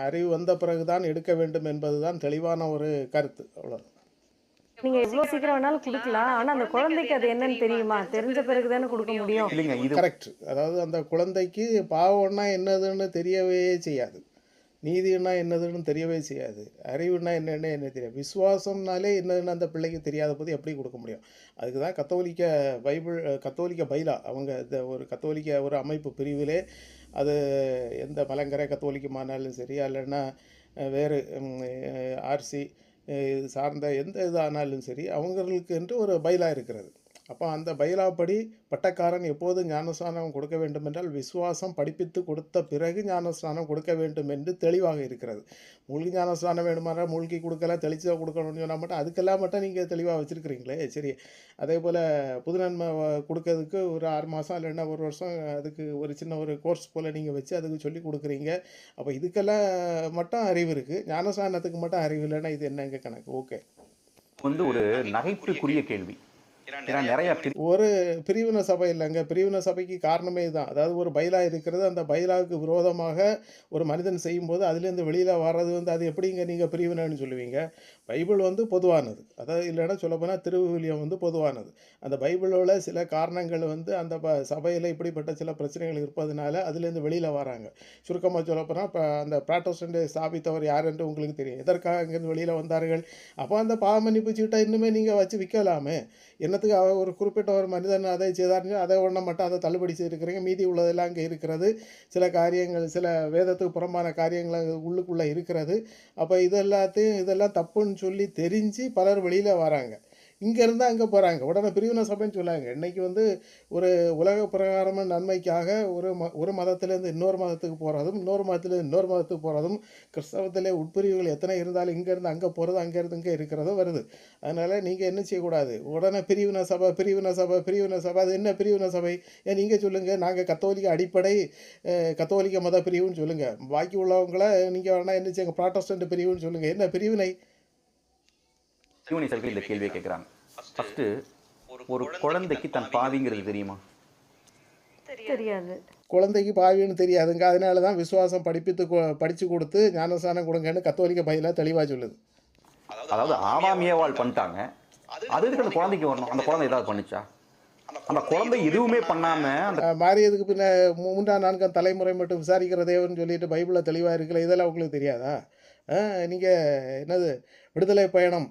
A: அறிவு வந்த பிறகு தான் எடுக்க வேண்டும் என்பது தான் தெளிவான ஒரு கருத்து. அவ்வளோ.
B: நீங்க எவ்வளவு சீக்கிரம் வேணாலும் கொடுக்கலாம், ஆனா அந்த குழந்தைக்கு அது என்னன்னு தெரியுமா? தெரிஞ்ச பிறகு தானே கொடுக்க முடியும்.
C: இல்லைங்க, இது
A: கரெக்ட். அதாவது அந்த குழந்தைக்கு பாவம்னா என்னதுன்னு தெரியவே செய்யாது, நீதினா என்னதுன்னு தெரியவே செய்யாது, அறிவுனா என்னென்னு என்ன தெரியாது, விசுவாசம்னாலே என்னதுன்னு அந்த பிள்ளைக்கு தெரியாத போது எப்படி கொடுக்க முடியும்? அதுக்கு தான் கத்தோலிக்க பைலா அவங்க இந்த ஒரு கத்தோலிக்க ஒரு அமைப்பு பிரிவிலே, அது எந்த மலங்கரை கத்தோலிக்கமானாலும் சரி, இல்லைன்னா வேறு ஆர்சி இது சார்ந்த எந்த இதானாலும் சரி, அவங்களுக்கு என்று ஒரு பைலா இருக்கிறது. அப்போ அந்த பைலாப்படி பட்டக்காரன் எப்போது ஞானஸ்நானம் கொடுக்க வேண்டும் என்றால் விசுவாசம் படிப்பித்து கொடுத்த பிறகு ஞானஸ்நானம் கொடுக்க வேண்டும் என்று தெளிவாக இருக்கிறது. மூழ்கி ஞானஸ்நானம் வேணுமானால் மூழ்கி கொடுக்கல, தெளிச்சு கொடுக்கணும்னு சொன்னால் மட்டும் அதுக்கெல்லாம் மட்டும் நீங்கள் தெளிவாக வச்சுருக்கிறீங்களே. சரி, அதே போல் புதுநன்மை கொடுக்கறதுக்கு ஒரு 6 மாதம் இல்லைன்னா 1 வருஷம் அதுக்கு ஒரு சின்ன ஒரு கோர்ஸ் போல் நீங்கள் வச்சு அதுக்கு சொல்லி கொடுக்குறீங்க. அப்போ இதுக்கெல்லாம் மட்டும் அறிவு இருக்குது, ஞானஸ்நானத்துக்கு மட்டும் அறிவு இல்லைன்னா இது என்னங்க கணக்கு? ஓகே,
C: வந்து ஒரு நகைப்புக்குரிய கேள்வி. நிறைய
A: ஒரு பிரிவின சபை இல்லைங்க, பிரிவின சபைக்கு காரணமே தான். அதாவது ஒரு பைலா இருக்கிறது, அந்த பைலாவுக்கு விரோதமாக ஒரு மனிதன் செய்யும்போது அதுலேருந்து வெளியில் வர்றது வந்து அது எப்படிங்க நீங்கள் பிரிவினைன்னு சொல்லுவீங்க? பைபிள் வந்து பொதுவானது, அதாவது இல்லைன்னா சொல்லப்போனால் திருவிவிலியம் வந்து பொதுவானது. அந்த பைபிளோட சில காரணங்கள் வந்து அந்த சபையில் இப்படிப்பட்ட சில பிரச்சனைகள் இருப்பதனால அதுலேருந்து வெளியில் வராங்க. சுருக்கமாக சொல்லப்போனால் இப்போ அந்த ப்ராட்டஸ்டன்ட்டை ஸ்தாபித்தவர் யார் என்று உங்களுக்கு தெரியும். எதற்காக அங்கேருந்து வெளியில் வந்தார்கள்? அப்போ அந்த பாவ மன்னிப்பு சீட்டை இன்னுமே நீங்கள் வச்சு விற்கலாமே. என்னத்துக்கு ஒரு குறிப்பிட்ட ஒரு மனிதன் அதை செய்தாருன்னு அதை ஒன்றை மட்டும் அதை தள்ளுபடி செய்திருக்கிறீங்க, மீதி உள்ளதெல்லாம் அங்கே இருக்கிறது. சில காரியங்கள் சில வேதத்துக்கு புறம்பான காரியங்கள் உள்ளுக்குள்ளே இருக்கிறது. அப்போ இதெல்லாம் தப்புன்னு சொல்லி தெரிஞ்சு பலர் வெளியில் வராங்க. இங்கேருந்து அங்கே போகிறாங்க, உடனே பிரிவினை சபைன்னு சொல்லாங்க. இன்றைக்கி வந்து ஒரு உலக பிரகாரமான நன்மைக்காக ஒரு மதத்திலேருந்து இன்னொரு மதத்துக்கு போகிறதும், இன்னொரு மதத்துலேருந்து இன்னொரு மதத்துக்கு போகிறதும், கிறிஸ்தவத்திலே உட்பிரிவுகள் எத்தனை இருந்தாலும் இங்கேருந்து அங்கே போகிறது, அங்கேருந்து இங்கே இருக்கிறதும் வருது. அதனால் நீங்கள் என்ன செய்யக்கூடாது, உடனே பிரிவினை சபை பிரிவினை சபை பிரிவினை சபை. அது என்ன பிரிவினை சபை? ஏன் நீங்கள் சொல்லுங்கள், நாங்கள் கத்தோலிக்க அடிப்படை கத்தோலிக்க மத பிரிவுன்னு சொல்லுங்கள். பாக்கி உள்ளவங்கள நீங்கள் வேணால் என்ன செய்யுங்க, ப்ராட்டஸ்டன்ட் பிரிவுன்னு சொல்லுங்கள். என்ன பிரிவினை?
C: பிரிவினை சபை இந்த கேள்வியை கேட்குறாங்க. ஃபஸ்ட்டு, ஒரு குழந்தைக்கு தன் பாவிங்கிறது தெரியுமா?
B: தெரியாது.
A: குழந்தைக்கு பாவின்னு தெரியாதுங்க. அதனால தான் விசுவாசம் படித்து கொடுத்து ஞானஸ்தானம் கொடுங்கன்னு கத்தோலிக்க பையில தெளிவாக சொல்லுது.
C: அதாவது ஆவாமியவாள் பண்ணிட்டாங்க, அது எதுக்கு அந்த குழந்தைக்கு வரணும்? அந்த குழந்தை ஏதாவது பண்ணிச்சா? அந்த குழந்தை எதுவுமே பண்ணாமல் அந்த
A: மாறியதுக்கு பின்ன 3ஆம் 4ஆம் தலைமுறை மட்டும் விசாரிக்கிற தேவன்னு சொல்லிட்டு பைபிளில் தெளிவாக இருக்குல்ல, இதெல்லாம் உங்களுக்கு தெரியாதா? நீங்கள் என்னது விடுதலை பயணம்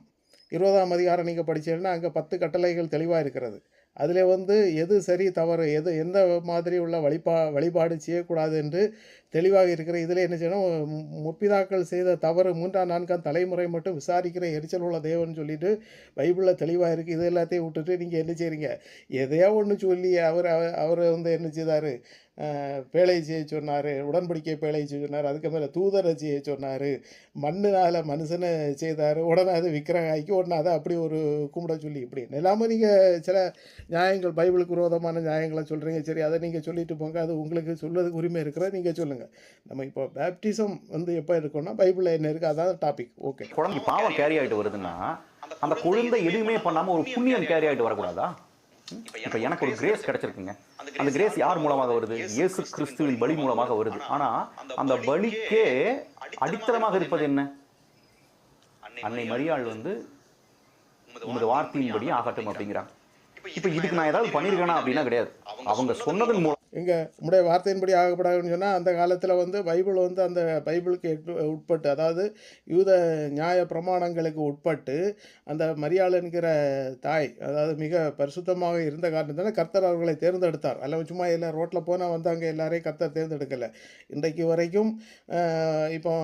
A: 20ஆம் அதிகாரம் நீங்கள் படிச்சீங்கன்னா அங்கே 10 கட்டளைகள் தெளிவாக இருக்கிறது. அதில் வந்து எது சரி தவறு, எந்த மாதிரி உள்ள வழிபாடு செய்யக்கூடாது என்று தெளிவாக இருக்கிற. இதில் என்ன செய்யணும், முற்பிதாக்கள் செய்த தவறு 3ஆம் 4ஆம் தலைமுறை மட்டும் விசாரிக்கிற எரிச்சல் உள்ள தேவன் சொல்லிட்டு பைபிளில் தெளிவாக இருக்குது. இது எல்லாத்தையும் விட்டுட்டு நீங்கள் என்ன செய்கிறீங்க, எதையோ ஒன்று சொல்லி அவர் வந்து என்ன செய்தார், பேழை செய்ய சொன்னார், உடன்படிக்கை பேழை செய்ய சொன்னார், அதுக்கு மேலே தூதரை செய்ய சொன்னார், மண்ணினால் மனுஷனை செய்தார், உடனே அது விக்கிரகாய்க்கு உடனே அதை அப்படி ஒரு கும்பிட சொல்லி இப்படி எல்லாமே நீங்கள் சில நியாயங்கள் பைபிளுக்கு விரோதமான நியாயங்களை சொல்கிறீங்க. சரி, அதை நீங்கள் சொல்லிட்டு போங்க, அது உங்களுக்கு சொல்வதுக்கு உரிமை இருக்கிற நீங்கள் சொல்லுங்கள். நம்ம இப்போ பேப்டிசம் வந்து எப்போ இருக்கோம்னா பைபிளில் என்ன இருக்குது அதான் டாபிக். ஓகே,
C: குழந்தை பாவம் கேரி ஆகிட்டு வருதுன்னா அந்த குழந்தை எதுவுமே பண்ணாமல் ஒரு புண்ணியம் கேரி ஆகிட்டு வரக்கூடாதா? இப்போ எனக்கு ஒரு கிரேஸ் கிடைச்சிருக்குங்க. அந்த கிரேஸ் யார் மூலமாக வருது? இயேசு கிறிஸ்துவின் பலி மூலமாக வருது. ஆனால் அந்த பலிக்கே அடித்தளமாக இருப்பது என்ன? அன்னை மரியாள் வந்து உமது வார்த்தையின்படி ஆகட்டும் அப்படிங்கிறாங்க. இப்போ இதுக்கு நான் ஏதாவது பண்ணியிருக்கேனா அப்படின்னா கிடையாது. அவங்க சொன்னதன் மூலம்
A: இங்கே உடைய வார்த்தையின்படி ஆகப்படாதுன்னு சொன்னால் அந்த காலத்தில் வந்து பைபிள் வந்து அந்த பைபிளுக்கு உட்பட்டு, அதாவது யூத நியாய பிரமாணங்களுக்கு உட்பட்டு அந்த மரியாள் என்கிற தாய் அதாவது மிக பரிசுத்தமாக இருந்த காரணத்தினால கர்த்தர் அவர்களை தேர்ந்தெடுத்தார். அல்ல சும்மா எல்லாம் ரோட்டில் போனால் வந்தாங்க எல்லாரையும் கர்த்தர் தேர்ந்தெடுக்கலை. இன்றைக்கு வரைக்கும் இப்போ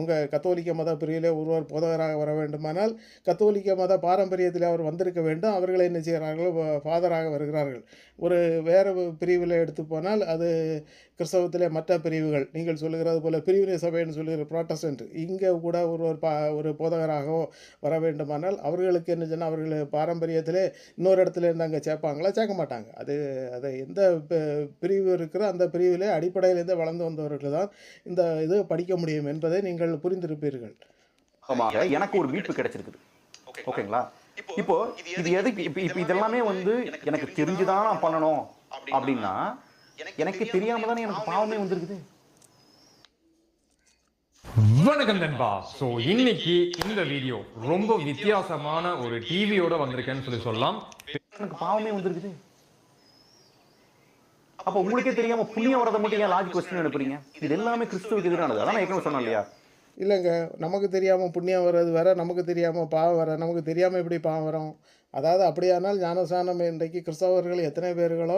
A: உங்கள் கத்தோலிக்க மத பிரிவிலே ஒருவர் போதகராக வர வேண்டுமானால் கத்தோலிக்க மத பாரம்பரியத்தில் அவர் வந்திருக்க வேண்டும். அவர்களை என்ன செய்கிறார்கள், ஃபாதராக வருகிறார்கள். ஒரு வேறு பிரிவில் எடுத்து போனால் அது கிறிஸ்தவத்திலே மற்ற பிரிவுகள் நீங்கள் சொல்லுகிறது போல் பிரிவினை சபைன்னு சொல்லுகிற ப்ராட்டஸ்டன்ட் இங்கே கூட ஒரு போதகராகவோ வர வேண்டுமானால் அவர்களுக்கு என்ன சொன்னால் அவர்கள் பாரம்பரியத்திலே இன்னொரு இடத்துல இருந்து அங்கே சேர்ப்பாங்களா, சேர்க்க மாட்டாங்க. அதை எந்த பிரிவு இருக்கிற அந்த பிரிவிலே அடிப்படையிலேருந்து வளர்ந்து வந்தவர்கள் தான் இந்த இது படிக்க முடியும் என்பதை நீங்கள் புரிந்திருப்பீர்கள்.
C: எனக்கு ஒரு மீட்பு கிடைச்சிருக்குது. ஓகேங்களா? இப்போ இது எதுக்கு இப்போ இதெல்லாமே வந்து எனக்கு தெரிஞ்சுதான் நான் பண்ணணும் அப்படின்னா எனக்கு தெரியாம தானே எனக்கு பாவமே வந்திருக்குது.
D: வணக்கம் நண்பா. ஸோ இன்னைக்கு இந்த வீடியோ ரொம்ப வித்தியாசமான ஒரு டிவியோட வந்திருக்கேன்னு சொல்லலாம்.
C: எனக்கு பாவமே வந்திருக்குது. அப்போ உங்களுக்கே தெரியாம புண்ணியம் வரதை மட்டும் ஏன் லாஜிக் கொஸ்டின் அனுப்புறீங்க? இது எல்லாமே கிறிஸ்துவுக்கு எதிரானது. அதான் ஏற்கனவே சொன்னேன் இல்லையா?
A: இல்லைங்க, நமக்கு தெரியாமல் புண்ணியம் வர்றது வேற, நமக்கு தெரியாமல் பாவம் வர. நமக்கு தெரியாமல் எப்படி பாவம் வரும்? அதாவது அப்படியானால் ஞானஸ்நானம் இன்றைக்கு கிறிஸ்தவர்கள் எத்தனை பேர்களோ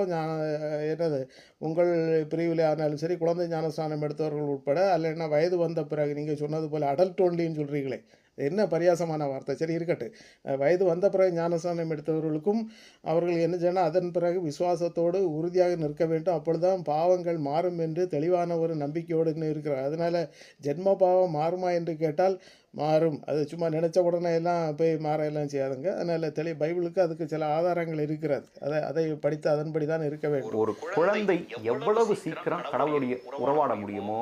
A: என்னது உங்கள் பிரிவில் ஆனாலும் சரி குழந்தை ஞானஸ்நானம் எடுத்தவர்கள் உட்பட, அல்லைன்னா வயது வந்த பிறகு நீங்கள் சொன்னது போல் அடல்ட் ஒன்லின்னு சொல்கிறீங்களே, என்ன பரியாசமான வார்த்தை. சரி இருக்கட்டு, வயது வந்த பிறகு ஞானஸ்நானம் எடுத்தவர்களுக்கும் அவர்கள் என்ன செய்யணும், அதன் பிறகு விசுவாசத்தோடு உறுதியாக நிற்க வேண்டும். அப்பொழுதுதான் பாவங்கள் மாறும் என்று தெளிவான ஒரு நம்பிக்கையோடு இருக்கிறார். அதனால் ஜென்ம பாவம் மாறுமா என்று கேட்டால் மாறும். அது சும்மா நினச்ச உடனே எல்லாம் போய் மாற எல்லாம் செய்யாதுங்க. அதனால் பைபிளுக்கு அதுக்கு சில ஆதாரங்கள் இருக்கிறது. அதை படித்து அதன்படி தான் இருக்க வேண்டும்.
C: ஒரு குழந்தை எவ்வளவு சீக்கிரம் கடவுளுடைய உறவாட முடியுமோ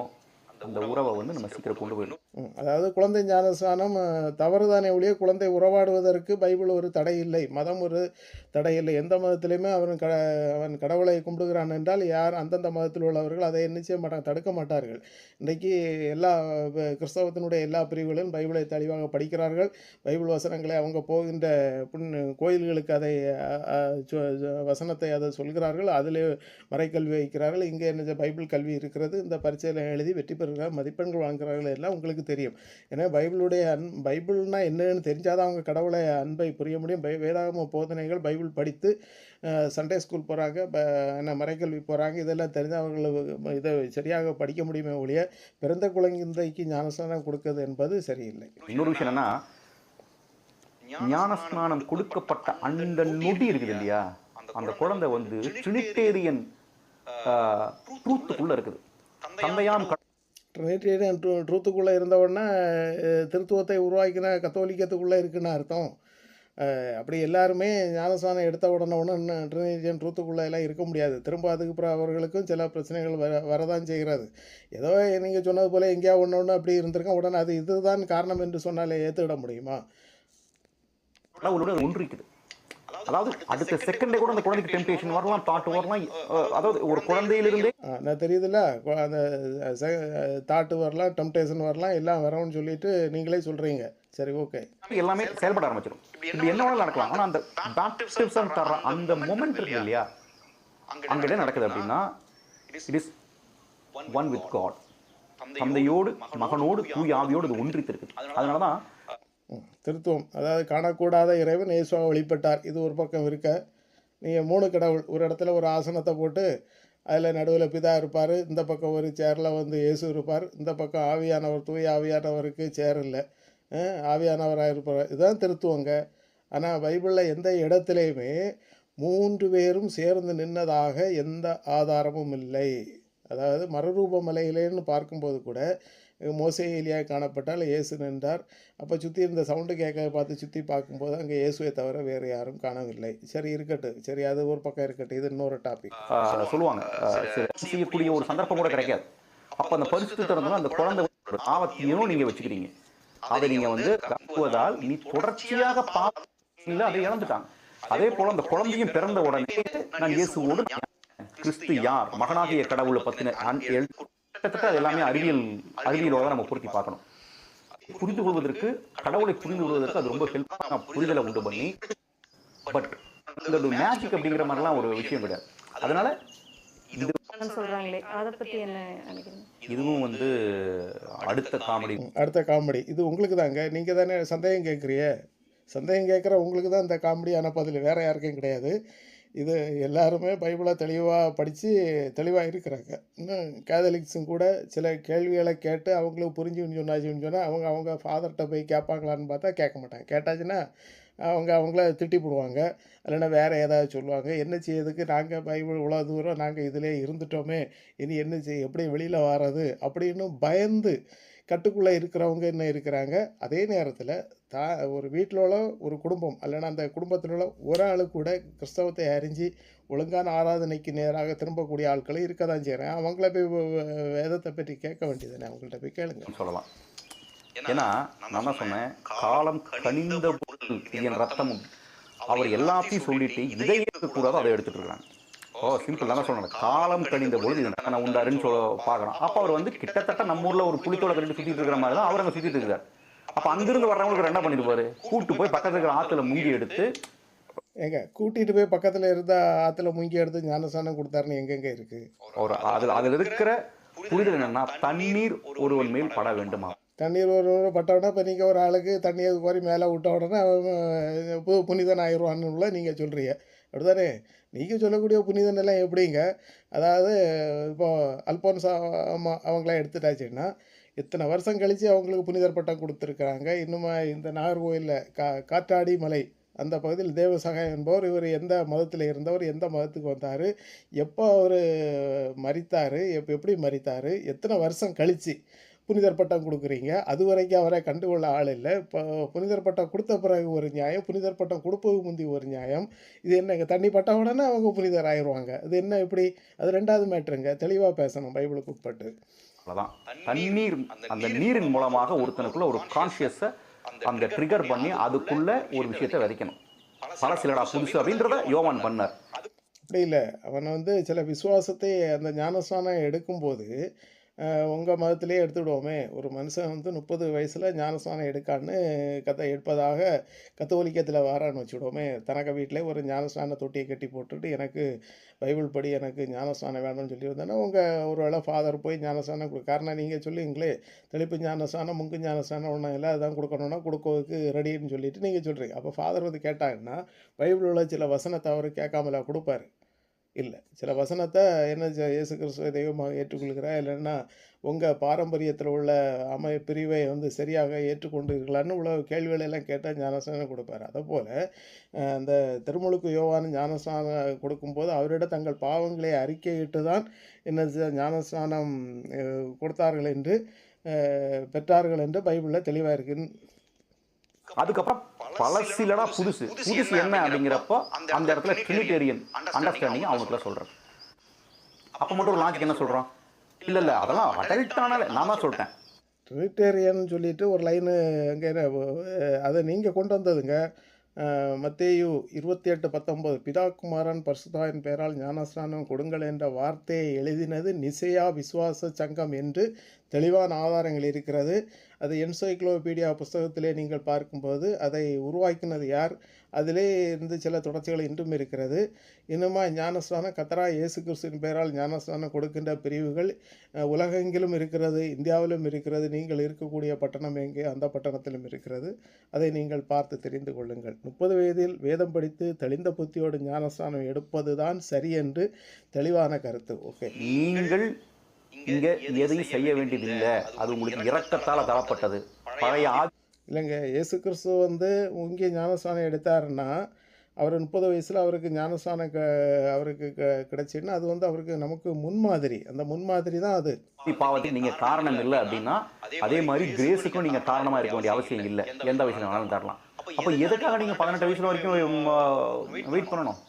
C: அந்த உறவை வந்து நம்ம சீக்கிரம் கொண்டு போயிடும்.
A: அதாவது குழந்தை ஞானஸ்நானம் தவறுதானே ஒழிய குழந்தை உறவாடுவதற்கு பைபிள் ஒரு தடை இல்லை, மதம் ஒரு தடை இல்லை. எந்த மதத்திலையுமே அவன் கடவுளை கும்பிடுகிறான் என்றால் யார் அந்தந்த மதத்தில் உள்ளவர்கள் அதை என்ன செய்ய மாட்டாங்க, தடுக்க மாட்டார்கள். இன்றைக்கு எல்லா கிறிஸ்தவத்தினுடைய எல்லா பிரிவுகளும் பைபிளை தெளிவாக படிக்கிறார்கள். பைபிள் வசனங்களை அவங்க போகின்ற கோயில்களுக்கு அதை வசனத்தை அதை சொல்கிறார்கள், அதில் மறைக்கல்வி வைக்கிறார்கள். இங்கே என்ன பைபிள் கல்வி இருக்கிறது. இந்த பரீட்சையில் எழுதி வெற்றி பெறுகிற மதிப்பெண்கள் வாங்குகிறார்கள் எல்லாம் உங்களுக்கு தெரியும். ஏன்னா பைபிள்னா என்னன்னு தெரிஞ்சாதான் அவங்க கடவுளை அன்பை புரிய முடியும். வேதாகம போதனைகள் பைபிள் படித்து சண்டே ஸ்கூல் போகிறாங்க, மறைக்கல்வி போகிறாங்க, இதெல்லாம் தெரிஞ்சு அவர்கள் இதை சரியாக படிக்க முடியுமே ஒழிய பிறந்த குழந்தைக்கு ஞானஸ்நானம் கொடுக்கிறது என்பது சரியில்லை.
C: இன்னொரு விஷயம் என்னன்னா, ஞானஸ்நானம் கொடுக்கப்பட்ட அந்த நொடி இருக்குது இல்லையா, அந்த குழந்தை வந்து ட்ரினிட்டேரியன் ட்ரூத்துக்குள்ள இருக்குது. தந்தையாம்
A: ட்ரினிட்டேரியன் ட்ரூத்துக்குள்ளே இருந்தவுடனே திருத்துவத்தை உருவாக்கின கத்தோலிக்கத்துக்குள்ளே இருக்குன்னு அர்த்தம். அப்படி எல்லாருமே ஞானஸ்நானம் எடுத்த உடனே இன்னும் ட்ரினிட்டேரியன் ட்ரூத்துக்குள்ளே எல்லாம் இருக்க முடியாது. திரும்ப அதுக்கப்புறம் அவர்களுக்கும் சில பிரச்சனைகள் வரதான் செய்கிறது. ஏதோ நீங்கள் சொன்னது போல் எங்கேயா ஒன்று அப்படி இருந்திருக்கோம், உடனே அது இதுதான் காரணம் என்று சொன்னாலே ஏற்றுக்கிட முடியுமா?
C: கடவுளோட ஒன்றிக்குது. அதாவது அடுத்த செகண்டே கூட அந்த குழந்தைக்கு டெம்டேஷன் வரலாம், தாட் வரலாம். அதாவது ஒரு குழந்தையிலிருந்தே
A: நான் தெரியுதுல்ல, அந்த தாட்டு வரலாம், டெம்டேஷன் வரலாம், எல்லாம் வரணும்னு சொல்லிட்டு நீங்களே சொல்கிறீங்க. சரி, ஓகே,
C: எல்லாமே செயல்பட ஆரம்பிச்சிடும். இப்படி என்ன வேணாலும் நடக்கலாம். ஆனால் அந்த பேப்டிசம் தர்ற அந்த மொமெண்ட் இருக்கு இல்லையா, அங்கே என்ன நடக்குது அப்படின்னா, it is one with God. தந்தையோடு மகனோடு தூய ஆவியோடு இது ஒன்றித்திருக்கு. அதனால தான்
A: திருத்துவம், அதாவது காணக்கூடாத இறைவன் இயேசுவாக வெளிப்பட்டார். இது ஒரு பக்கம் இருக்க, நீங்கள் 3 கடவுள் ஒரு இடத்துல ஒரு ஆசனத்தை போட்டு அதில் நடுவில் பிதா இருப்பார், இந்த பக்கம் ஒரு சேரில் வந்து இயேசு இருப்பார், இந்த பக்கம் ஆவியானவர் தூய ஆவியானவருக்கு சேர் இல்லை, ஆவியானவராக இருப்பார். இதுதான் திருத்துவங்க. ஆனால் பைபிளில் எந்த இடத்துலையுமே 3 பேரும் சேர்ந்து நின்னதாக எந்த ஆதாரமும் இல்லை. அதாவது மறுரூப மலையிலேன்னு பார்க்கும்போது கூட மோசே எலியா காணப்பட்டால் இயேசு நின்றார். அப்போ சுற்றி இருந்த சவுண்டு கேட்க பார்த்து சுற்றி பார்க்கும்போது அங்கே இயேசுவை தவிர வேறு யாரும் காணவில்லை. சரி, இருக்கட்டும். சரி, அது ஒரு பக்கம் இருக்கட்டும். இது இன்னொரு டாபிக்.
C: சொல்லுவாங்க, செய்யக்கூடிய ஒரு சந்தர்ப்பம் கூட கிடைக்காது. அப்போ அந்த பரிசுத்த திறந்தோம்னா அந்த குழந்தை ஆவத்தையும் நீங்கள் வச்சுக்கிறீங்க. அதை நீங்கள் வந்து கட்டுவதால் நீ தொடர்ச்சியாக பார்த்து அதை இழந்துட்டாங்க. அதே போல அந்த குழந்தையும் பிறந்த உடனே நான் இயேசுவோடு கிறிஸ்து யார், மகனாகிய கடவுளை பற்றின கிட்டத்தட்ட அது எல்லாமே அறிவியலோட நம்ம பொருத்தி பார்க்கணும். புரிந்து கொள்வதற்கு, கடவுளை புரிந்து கொள்வதற்கு அது ரொம்ப ஹெல்ப் புரிதலை உண்டு பண்ணி, பட் இந்த மேஜிக் அப்படிங்கிற மாதிரிலாம் ஒரு விஷயம் கிடையாது. அதனால
B: சொல்றாங்களே, அதை பற்றி என்ன நினைக்கிறீங்க?
C: இதுவும் வந்து அடுத்த
A: காமெடி இது உங்களுக்கு தாங்க. நீங்கள் தானே சந்தேகம் கேட்குறீங்க. சந்தேகம் கேட்குற உங்களுக்கு தான் இந்த காமெடியான பதில், வேறு யாருக்கும் கிடையாது. இது எல்லாருமே பைபிளை தெளிவாக படித்து தெளிவாக இருக்கிறாங்க. இன்னும் கேதலிக்ஸும் கூட சில கேள்விகளை கேட்டு அவங்களுக்கு புரிஞ்சுன்னு சொன்னால் அவங்க ஃபாதர்கிட்ட போய் கேட்பாங்களான்னு பார்த்தா கேட்க மாட்டாங்க. கேட்டாச்சுன்னா அவங்கள திட்டி போடுவாங்க, இல்லைன்னா வேறு ஏதாவது சொல்லுவாங்க. என்ன செய்யறதுக்கு, நாங்கள் பைபிள் இவ்வளோ தூரம் நாங்கள் இதிலே இருந்துட்டோமே, இனி என்ன செய்ய, எப்படி வெளியில் வர்றது அப்படின்னு பயந்து கட்டுக்குள்ளே இருக்கிறவங்க என்ன இருக்கிறாங்க. அதே நேரத்தில் ஒரு வீட்டில் உள்ள ஒரு குடும்பம், இல்லைன்னா அந்த குடும்பத்தில் உள்ள ஒரு ஆள் கூட கிறிஸ்தவத்தை அறிஞ்சு ஒழுங்கான ஆராதனைக்கு நேராக திரும்பக்கூடிய ஆட்களும் இருக்க தான் செய்கிறேன். அவங்கள போய் வேதத்தை பற்றி கேட்க வேண்டியதுன்னு அவங்கள்ட்ட போய் கேளுங்க
C: சொல்லலாம். ஏன்னா நான் தான் சொன்னேன், காலம் கனிந்த என் ரத்தமும், அவர் எல்லாத்தையும் சொல்லிட்டு இதை எடுக்கக்கூடாதோ அதை எடுத்துட்டு இருக்காங்க. சிம்பிள் தான் சொல்றேன், காலம் கனிந்த பொழுது நான் உண்டாருன்னு சொல்ல பார்க்குறோம். அப்போ அவர் வந்து கிட்டத்தட்ட நம்ம ஊரில் ஒரு புளித்தோட கட்டிட்டு சுற்றிட்டு இருக்கிற மாதிரி தான் அவர் அங்கே சுற்றிட்டு இருக்கார். அப்போ அங்கிருந்து வர்றவங்களுக்கு என்ன பண்ணிட்டு கூப்பிட்டு போய் பக்கத்தில் இருக்கிற ஆற்றுல முங்கி எடுத்து,
A: கூட்டிகிட்டு போய் பக்கத்தில் இருந்த ஆற்றுல முங்கி எடுத்து ஞானஸ்நானம் கொடுத்தாருன்னு எங்கெங்கே இருக்குது.
C: அதில் இருக்கிற புரிதல் என்னன்னா, தண்ணீர் ஒருவன் மேல் பட வேண்டுமா,
A: தண்ணீர் ஒரு பட்டவுடனே இப்போ நீங்கள் ஒரு ஆளுக்கு தண்ணியை கோரி மேலே விட்ட உடனே புனிதன் ஆயிடுவான்னு நீங்கள் சொல்கிறீங்க, அப்படிதானே? நீங்கள் சொல்லக்கூடிய புனிதன் எல்லாம் எப்படிங்க? அதாவது இப்போது அல்போன்சா அவங்களாம் எடுத்துட்டாச்சுன்னா இத்தனை வருஷம் கழித்து அவங்களுக்கு புனிதர் பட்டம் கொடுத்துருக்குறாங்க. இன்னும் இந்த நாகர்கோயிலில் காற்றாடி மலை அந்த பகுதியில் தேவசகாயம் என்பவர், இவர் எந்த மதத்தில் இருந்தவர், எந்த மதத்துக்கு வந்தார், எப்போ அவர் மரித்தார், எப்படி மரித்தார், எத்தனை வருஷம் கழித்து புனிதர் பட்டம் கொடுக்குறீங்க. அது வரைக்கும் அவரை கண்டுகொள்ள ஆள் இல்லை. இப்போ புனிதர் பட்டம் கொடுத்த பிறகு ஒரு நியாயம், புனிதர் பட்டம் கொடுப்பதுக்கு முந்தி ஒரு நியாயம். இது என்னங்க, தண்ணி பட்ட உடனே அவங்க புனிதர் ஆயிடுவாங்க. இது என்ன இப்படி? அது 2வது மேட்ருங்க. தெளிவாக பேசணும் பைபிளுக்கு உட்பட்டு.
C: அவ்வளோதான். தண்ணீர், அந்த நீரின் மூலமாக ஒருத்தனுக்குள்ள ஒரு கான்ஷியஸை அந்த ட்ரிகர் பண்ணி அதுக்குள்ள ஒரு விஷயத்தை விதைக்கணும். பழசிலடா புதுசு அப்படின்றத யோவான் பண்ணார்.
A: அப்படி இல்லை, அவனை வந்து சில விசுவாசத்தை அந்த ஞானஸ்நானம் எடுக்கும்போது உங்கள் மதத்திலே எடுத்துவிடுவோமே, ஒரு மனுஷன் வந்து 30 வயசில் ஞானஸ்நானம் எடுக்கான்னு எடுப்பதாக கத்தோலிக்கத்தில் வாரான்னு வச்சுவிடுவோமே. தனக்கு வீட்டிலே ஒரு ஞானஸ்நான தொட்டியை கட்டி போட்டுட்டு எனக்கு பைபிள் படி எனக்கு ஞானஸ்நானம் வேணும்னு சொல்லி வந்தோன்னா உங்கள் ஒரு வேளை ஃபாதர் போய் ஞானஸ்நானம் காரணம் நீங்கள் சொல்லுவீங்களே, தெளிப்பு ஞானஸ்நானம் முங்கு ஞானஸ்நானம் ஒன்றும் இல்லை, அதான் கொடுக்கணுன்னா கொடுக்கறதுக்கு ரெடின்னு சொல்லிட்டு நீங்கள் சொல்கிறீங்க. அப்போ ஃபாதர் வந்து கேட்டாங்கன்னா பைபிள் உள்ள சில வசனத்தை அவர் கேட்காமலா கொடுப்பாரு? இல்லை. சில வசனத்தை என்ன இயேசு கிறிஸ்துவை தெய்வமாக ஏற்றுக்கொள்கிறா, இல்லைன்னா உங்கள் பாரம்பரியத்தில் உள்ள பிரிவை வந்து சரியாக ஏற்றுக்கொண்டீர்களான்னு உள்ள கேள்விகளை எல்லாம் கேட்டால் ஞானஸ்நானம் கொடுப்பார். அதுபோல் அந்த திருமுழுக்கு யோவான் ஞானஸ்நானம் கொடுக்கும்போது அவரிடம் தங்கள் பாவங்களை அறிக்கையிட்டு தான் என்ன ஞானஸ்நானம் கொடுத்தார்கள் என்று பெற்றார்கள் என்று பைபிளில் தெளிவாக இருக்குன்னு.
C: அதுக்கப்புறம் பழசிலடா புதுசு புதுசு என்ன அப்படிங்கிறப்போ அந்த இடத்துல ட்ரினிடேரியன் அண்டர்ஸ்டாண்டிங் அவனுக்குள்ள சொல்றாரு. அப்போ மட்டும் ஒரு லாஜிக் என்ன சொல்றான், இல்லை இல்லை அதெல்லாம் அடல்ட்டானால நான் தான் சொல்லிட்டேன்.
A: ட்ரினிடேரியன் சொல்லிட்டு ஒரு லைனு அங்கே அதை நீங்கள் கொண்டு வந்ததுங்க. மத்தேயு 28:19 பிதா குமாரன் பரிசுத்தாவின் பெயரால் ஞானஸ்நானம் கொடுங்கள் என்ற வார்த்தையை எழுதினது நிசையா விசுவாச சங்கம் என்று தெளிவான ஆதாரங்கள் இருக்கிறது. அது என்சைக்ளோபீடியா புஸ்தகத்திலே நீங்கள் பார்க்கும்போது அதை உருவாக்கினது யார், அதிலே இருந்து சில தொடர்ச்சிகள் இன்றும் இருக்கிறது. இன்னுமா ஞானஸ்நானம் கர்த்தராகிய இயேசு கிறிஸ்துவின் பெயரால் ஞானஸ்நானம் கொடுக்கின்ற பிரிவுகள் உலகெங்கிலும் இருக்கிறது, இந்தியாவிலும் இருக்கிறது. நீங்கள் இருக்கக்கூடிய பட்டணம் எங்கே, அந்த பட்டணத்திலும் இருக்கிறது. அதை நீங்கள் பார்த்து தெரிந்து கொள்ளுங்கள். 30 வயதில் வேதம் படித்து தெளிந்த புத்தியோடு ஞானஸ்நானம் எடுப்பது தான் சரி என்று தெளிவான கருத்து. ஓகே,
C: நீங்கள் இங்க எதையும் செய்ய வேண்டியதில்லை, அது உங்களுக்கு இரக்கத்தால் தரப்பட்டது. பழைய
A: இல்லைங்க, இயேசு கிறிஸ்து வந்து இங்கே ஞானஸ்நானம் எடுத்தாருன்னா அவர் 30 வயசில் அவருக்கு ஞானஸ்நானம் அவருக்கு கிடைச்சின்னா அது வந்து அவருக்கு நமக்கு முன்மாதிரி. அந்த முன்மாதிரி தான் அது.
C: பாவத்துக்கு நீங்க காரணம் இல்லை அப்படின்னா அதே மாதிரி கிரேஸுக்கும் நீங்க காரணமா இருக்க வேண்டிய அவசியம் இல்லை. எந்த வயசுல வேணாலும் தரலாம். அப்போ எதுக்காக நீங்க 18 வயசுல வரைக்கும் வெயிட் பண்ணணும்?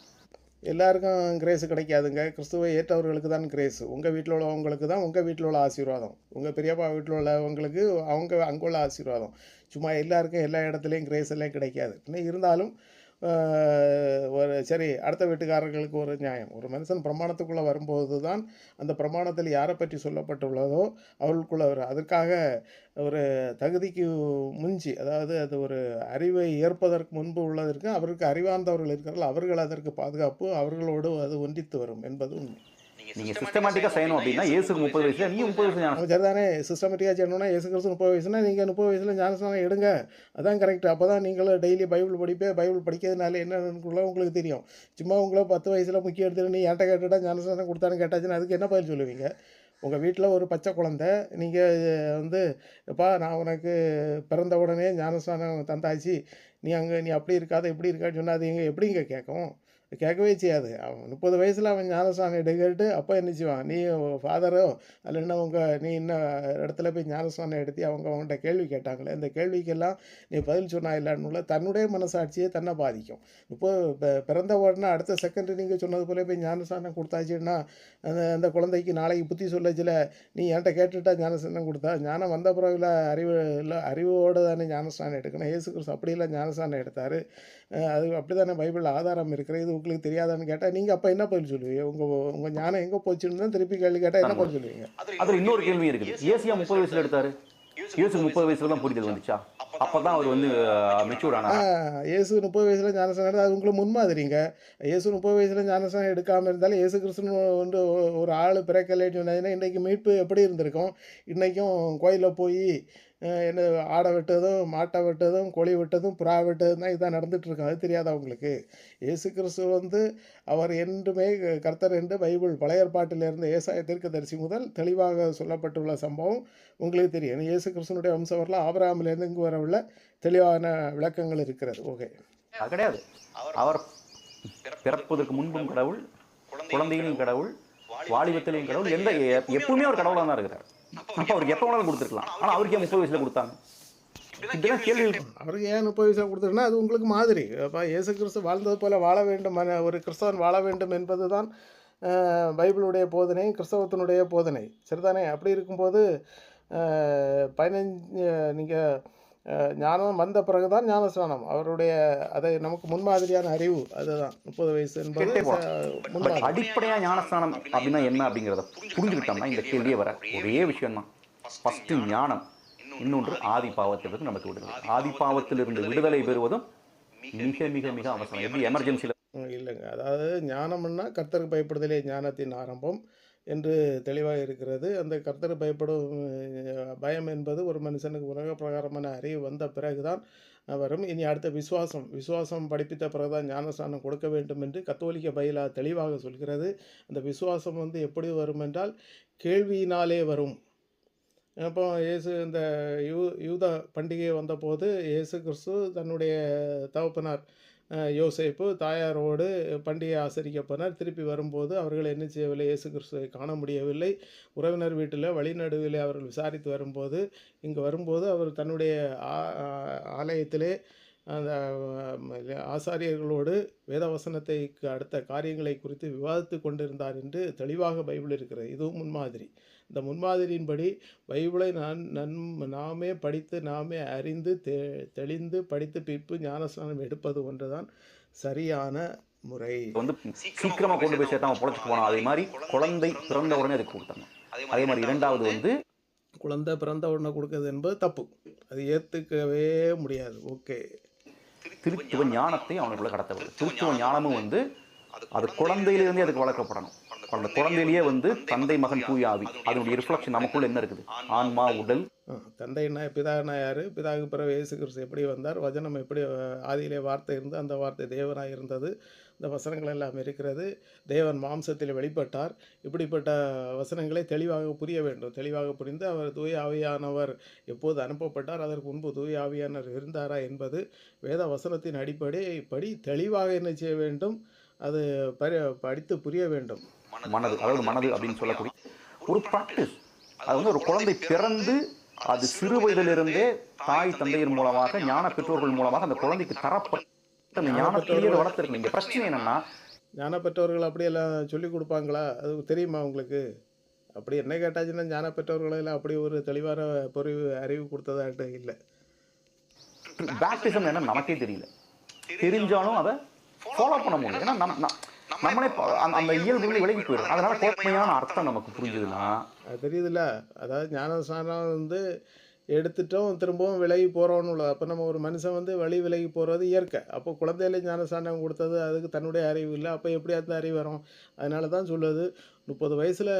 A: எல்லாருக்கும் கிரேஸு கிடைக்காதுங்க. கிறிஸ்துவை ஏற்றவர்களுக்கு தான் கிரேஸு. உங்கள் வீட்டில் உள்ளவங்களுக்கு தான் உங்கள் வீட்டில் உள்ள ஆசீர்வாதம். உங்கள் பெரியப்பா வீட்டில் உள்ளவங்களுக்கு அங்கே உள்ள ஆசீர்வாதம். சும்மா எல்லாருக்கும் எல்லா இடத்துலையும் கிரேஸ் எல்லாம் கிடைக்காது. இன்னும் இருந்தாலும் ஒரு சரி, அடுத்த வீட்டுக்காரர்களுக்கு ஒரு நியாயம். ஒரு மனுஷன் பிரமாணத்துக்குள்ளே வரும்போது தான் அந்த பிரமாணத்தில் யாரை பற்றி சொல்லப்பட்டுள்ளதோ அவர்களுக்குள்ளே வரும். அதற்காக ஒரு தகுதிக்கு முஞ்சி, அதாவது அது ஒரு அறிவை ஏற்பதற்கு முன்பு உள்ளதற்கு அவருக்கு அறிவார்ந்தவர்கள் இருக்கிறார்கள், அவர்கள் அதற்கு பாதுகாப்பு, அவர்களோடு அது ஒன்றித்து வரும் என்பது உண்மை.
C: நீங்கள் சிஸ்டமேட்டிக்காக செய்யணும் அப்படின்னா இயேசுக்கு 30 வயசுல நீ 30 வயசு ஞானம்
A: சரிதானே? சிஸ்டமேட்டிக்காக செய்யணும்னா இயேசு கிறிஸ்து 30 வயசுனா நீங்கள் 30 வயசில் ஞானஸ்நானம் எடுங்க. அதான் கரெக்ட். அப்போ தான் நீங்களும் டெய்லி பைபிள் பைபிள் படிக்கிறதுனால என்னன்னு உங்களுக்கு தெரியும். சும்மா உங்களை 10 வயசில் முக்கிய எடுத்துட்டு நீ என்கிட்ட கேட்டுட்டா ஞானஸ்நானம் கொடுத்தான்னு கேட்டாச்சுன்னா அதுக்கு என்ன பதில் சொல்லுவீங்க? உங்கள் வீட்டில் ஒரு பச்சை குழந்தை, நீங்கள் வந்து எப்பா நான் உனக்கு பிறந்த உடனே ஞானஸ்நானம் தந்தாச்சு, நீ அப்படி இருக்காத இப்படி இருக்கான்னு சொன்னால் அது எங்கே எப்படிங்க கேட்கும்? கேட்கவே செய்யாது. அவன் 30 வயசில் அவன் ஞானஸ்நானம் எடுக்கிட்டு அப்போ என்ன செய்வான்? நீ ஃபாதரோ இல்லைன்னா நீ இன்னும் இடத்துல போய் ஞானஸ்நானம் எடுத்து அவங்ககிட்ட கேள்வி கேட்டாங்களே, இந்த கேள்விக்கெல்லாம் நீ பதில் சொன்னா இல்லைன்னு தன்னுடைய மனசாட்சியை தன்னை பாதிக்கும். பிறந்த உடனே அடுத்த செகண்ட் நீங்கள் சொன்னது போல போய் ஞானஸ்நானம் கொடுத்தாச்சுன்னா அந்த குழந்தைக்கு நாளைக்கு புத்தி சொல்லச்சில நீ என்கிட்ட கேட்டுட்டா ஞானஸ்நானம் கொடுத்தா, ஞானம் வந்த பிறகுல அறிவோடு தானே ஞானஸ்நானம் எடுக்கணும். இயேசு கிறிஸ்து அப்படியெல்லாம் ஞானஸ்நானம் எடுத்தார். அது அப்படி தானே பைபிளில் ஆதாரம் இருக்கிறது. இது உங்களுக்கு தெரியாதான்னு கேட்டால் நீங்கள் அப்போ என்ன பதில் சொல்லுவீங்க? உங்கள் ஞானம் எங்கே போச்சுன்னு தான் திருப்பி கேள்வி கேட்டால் என்ன பதில் சொல்லுவீங்க?
C: அதில் இன்னொரு கேள்வி இருக்குது. ஏசியா 30 வயசுல எடுத்தாரு. இயேசு 30 வயசுல தான் புரிதல் வந்துச்சா? அப்போ தான் அவர் வந்து மெச்சூர்ட் ஆனார்.
A: இயேசு 30 வயசில் ஞானஸ்நானம் எடுத்தால் அது உங்களுக்கு முன்மாதிரிங்க. இயேசு 30 வயசில் ஞானஸ்நானம் எடுக்காமல் இருந்தாலும் இயேசு கிறிஸ்துன்னு வந்து ஒரு ஆள் பிறக்கலைன்னு சொன்னாங்கன்னா இன்றைக்கி மீட்பு எப்படி இருந்திருக்கும்? இன்றைக்கும் கோயிலில் போய் என்ன ஆடை வெட்டதும் மாட்டை வெட்டதும் கோழி வெட்டதும் புறா வெட்டதும் தான் இதான் நடந்துகிட்ருக்கோம். அது தெரியாதா உங்களுக்கு? இயேசு கிறிஸ்து வந்து அவர் என்றுமே கர்த்தர் என்று பைபிள் பழைய ஏற்பாட்டிலிருந்து ஏசாயா தீர்க்கதரிசி முதல் தெளிவாக சொல்லப்பட்டுள்ள சம்பவம் உங்களுக்கு தெரியும். இயேசு கிறிஸ்துனுடைய வம்சவரில் ஆபிரகாமிலேருந்து இங்கு வரவுள்ள தெளிவான விளக்கங்கள் இருக்கிறது. ஓகே,
C: அது கிடையாது. அவர் பிறப்பதற்கு முன்பும் கடவுள், குழந்தைகளையும் கடவுள், வாலிபத்திலையும் கடவுள், எப்பவுமே அவர் கடவுளாக தான் இருக்கிறார். அப்போ அவருக்கு எப்போ வேணாலும் கொடுத்துருக்கலாம். ஆனால் அவருக்கு ஏன் 30 வயசில் கொடுத்தாங்க? இப்படிலாம் கேள்வி.
A: அவருக்கு ஏன் 30 வயசில் கொடுத்துருன்னா அது உங்களுக்கு மாதிரி. அப்போ இயேசு கிறிஸ்து வாழ்ந்தது போல் வாழ வேண்டும், ஒரு கிறிஸ்தவன் வாழ வேண்டும் என்பது தான் பைபிளுடைய போதனை, கிறிஸ்தவத்தினுடைய போதனை. சரிதானே? அப்படி இருக்கும்போது 15 நீங்கள் ஞானம் வந்த பிறகுதான் ஞானஸ்நானம் அவருடைய அதை நமக்கு முன்மாதிரியான அறிவு அதுதான் 30 வயசு என்பது
C: அடிப்படையாக. ஞானஸ்நானம் அப்படின்னா என்ன அப்படிங்கிறத புரிஞ்சுக்கிட்டோம்னா இந்த கேள்வியே வர ஒரே விஷயம் தான். ஃபஸ்ட்டு ஞானம், இன்னொன்று ஆதி பாவத்திலிருந்து நமக்கு விடுதலை. ஆதி பாவத்திலிருந்து விடுதலை பெறுவதும் மிக மிக மிக அவசியம். எப்படி எமர்ஜென்சியில்
A: இல்லைங்க. அதாவது ஞானம்னா கர்த்தருக்கு பயப்படுதலே ஞானத்தின் ஆரம்பம். என்று தெளிவாக இருக்கிறது. அந்த கர்த்தர் பயப்படும் பயம் என்பது ஒரு மனுஷனுக்கு உலக பிரகாரமான அறிவு வந்த பிறகுதான் வரும். இனி அடுத்த விசுவாசம் படிப்பித்த பிறகுதான் ஞானஸ்நானம் கொடுக்க வேண்டும் என்று கத்தோலிக்க பைலா தெளிவாக சொல்கிறது. அந்த விசுவாசம் வந்து எப்படி வரும் என்றால் கேள்வியினாலே வரும். அப்போ இந்த யூத பண்டிகை வந்தபோது இயேசு கிறிஸ்து தன்னுடைய தகப்பனார் யோசேப்பு தாயாரோடு பண்டிகை ஆசரிக்க போனார். திருப்பி வரும்போது அவர்கள் என்ன செய்யவில்லை, இயேசு கிறிஸ்துவை காண முடியவில்லை. உறவினர் வீட்டில் வழிநடுவிலே அவர்கள் விசாரித்து வரும்போது அவர் தன்னுடைய ஆலயத்திலே அந்த ஆசாரியர்களோடு வேதவசனத்தைக்கு அடுத்த காரியங்களை குறித்து விவாதித்து கொண்டிருந்தார் என்று தெளிவாக பைபிள் இருக்கிறது. இதுவும் முன்மாதிரி. இந்த முன்மாதிரியின்படி பைபிளை நாமே படித்து நாமே அறிந்து தெளிந்து படித்து பிற்பு ஞானஸ்நானம் எடுப்பது ஒன்றுதான் சரியான முறை.
C: வந்து சீக்கிரமா கொண்டு போய் சேர்த்தாம பொழைச்சிட்டு போனோம். அதே மாதிரி குழந்தை பிறந்த உடனே அதுக்கு கொடுத்தாங்க. அதே மாதிரி இரண்டாவது வந்து
A: குழந்தை பிறந்த உடனே கொடுக்குறது என்பது தப்பு. அது ஏற்றுக்கவே முடியாது. ஓகே,
C: திருத்துவ ஞானத்தை அவனுக்குள்ள கடத்தப்படுது. திருத்துவ ஞானமும் வந்து அது குழந்தையிலிருந்தே அதுக்கு வளர்க்கப்படணும். அந்த குழந்தையிலேயே வந்து தந்தை மகன் தூய ஆவி அதனுடைய ரிஃப்ளெக்ஷன் நமக்குள்ள என்ன இருக்குது, ஆன்மா உடல்.
A: தந்தைனா பிதானா யார்? பிதாவுக்கு பிறகு இயேசு கிறிஸ்து எப்படி வந்தார்? வசனம் எப்படி ஆதியிலே வார்த்தை இருந்து அந்த வார்த்தை தேவனாக இருந்தது. இந்த வசனங்கள் எல்லாம் இருக்கிறது. தேவன் மாம்சத்தில் வெளிப்பட்டார். இப்படிப்பட்ட வசனங்களை தெளிவாக புரிய வேண்டும். தெளிவாக புரிந்து அவர் தூய ஆவியானவர் எப்போது அனுப்பப்பட்டார், அதற்கு முன்பு தூய ஆவியானவர் இருந்தாரா என்பது வேத வசனத்தின் அடிப்படை தெளிவாக என்ன செய்ய வேண்டும், அது படித்து புரிய வேண்டும்.
C: மனது அப்படின்னு சொல்லக்கூடிய ஒரு ப்ராக்டிஸ். அது வந்து ஒரு குழந்தை பிறந்து அது சிறு வயதிலிருந்தே தாய் தந்தையர் மூலமாக ஞான பெற்றோர்கள் மூலமாக அந்த குழந்தைக்கு தரப்பட்ட அந்த ஞானத்திலேயே வளர்த்துருக்கு. இங்கே பிரச்சனை என்னன்னா,
A: ஞான பெற்றோர்கள் அப்படியெல்லாம் சொல்லி கொடுப்பாங்களா? அது தெரியுமா உங்களுக்கு? அப்படி என்ன கேட்டாச்சுன்னா ஞான பெற்றோர்களெல்லாம் அப்படி ஒரு தெளிவான அறிவு கொடுத்ததாட்டு இல்லை.
C: பேப்டிசம் என்ன நமக்கே தெரியல. தெரிஞ்சாலும் அதை ஃபாலோ பண்ண முடியும். ஏன்னா நம்மளே அந்த இயல்புகளை விலகி போயிடும். அதனால கோப்பையான அர்த்தம் நமக்கு புரிஞ்சுதுன்னா
A: அது தெரியுதுல்ல. அதாவது ஞானஸ்நானம் வந்து எடுத்துட்டோம், திரும்பவும் விலகி போகிறோன்னு உள்ளது. அப்போ நம்ம ஒரு மனுஷன் வந்து விலகி போகிறது இயற்கை. அப்போ குழந்தையில ஞானஸ்நானம் கொடுத்தது அதுக்கு தன்னுடைய அறிவு இல்லை. அப்போ எப்படி அந்த அறிவு வரும்? அதனால தான் சொல்லுது 30 வயசில்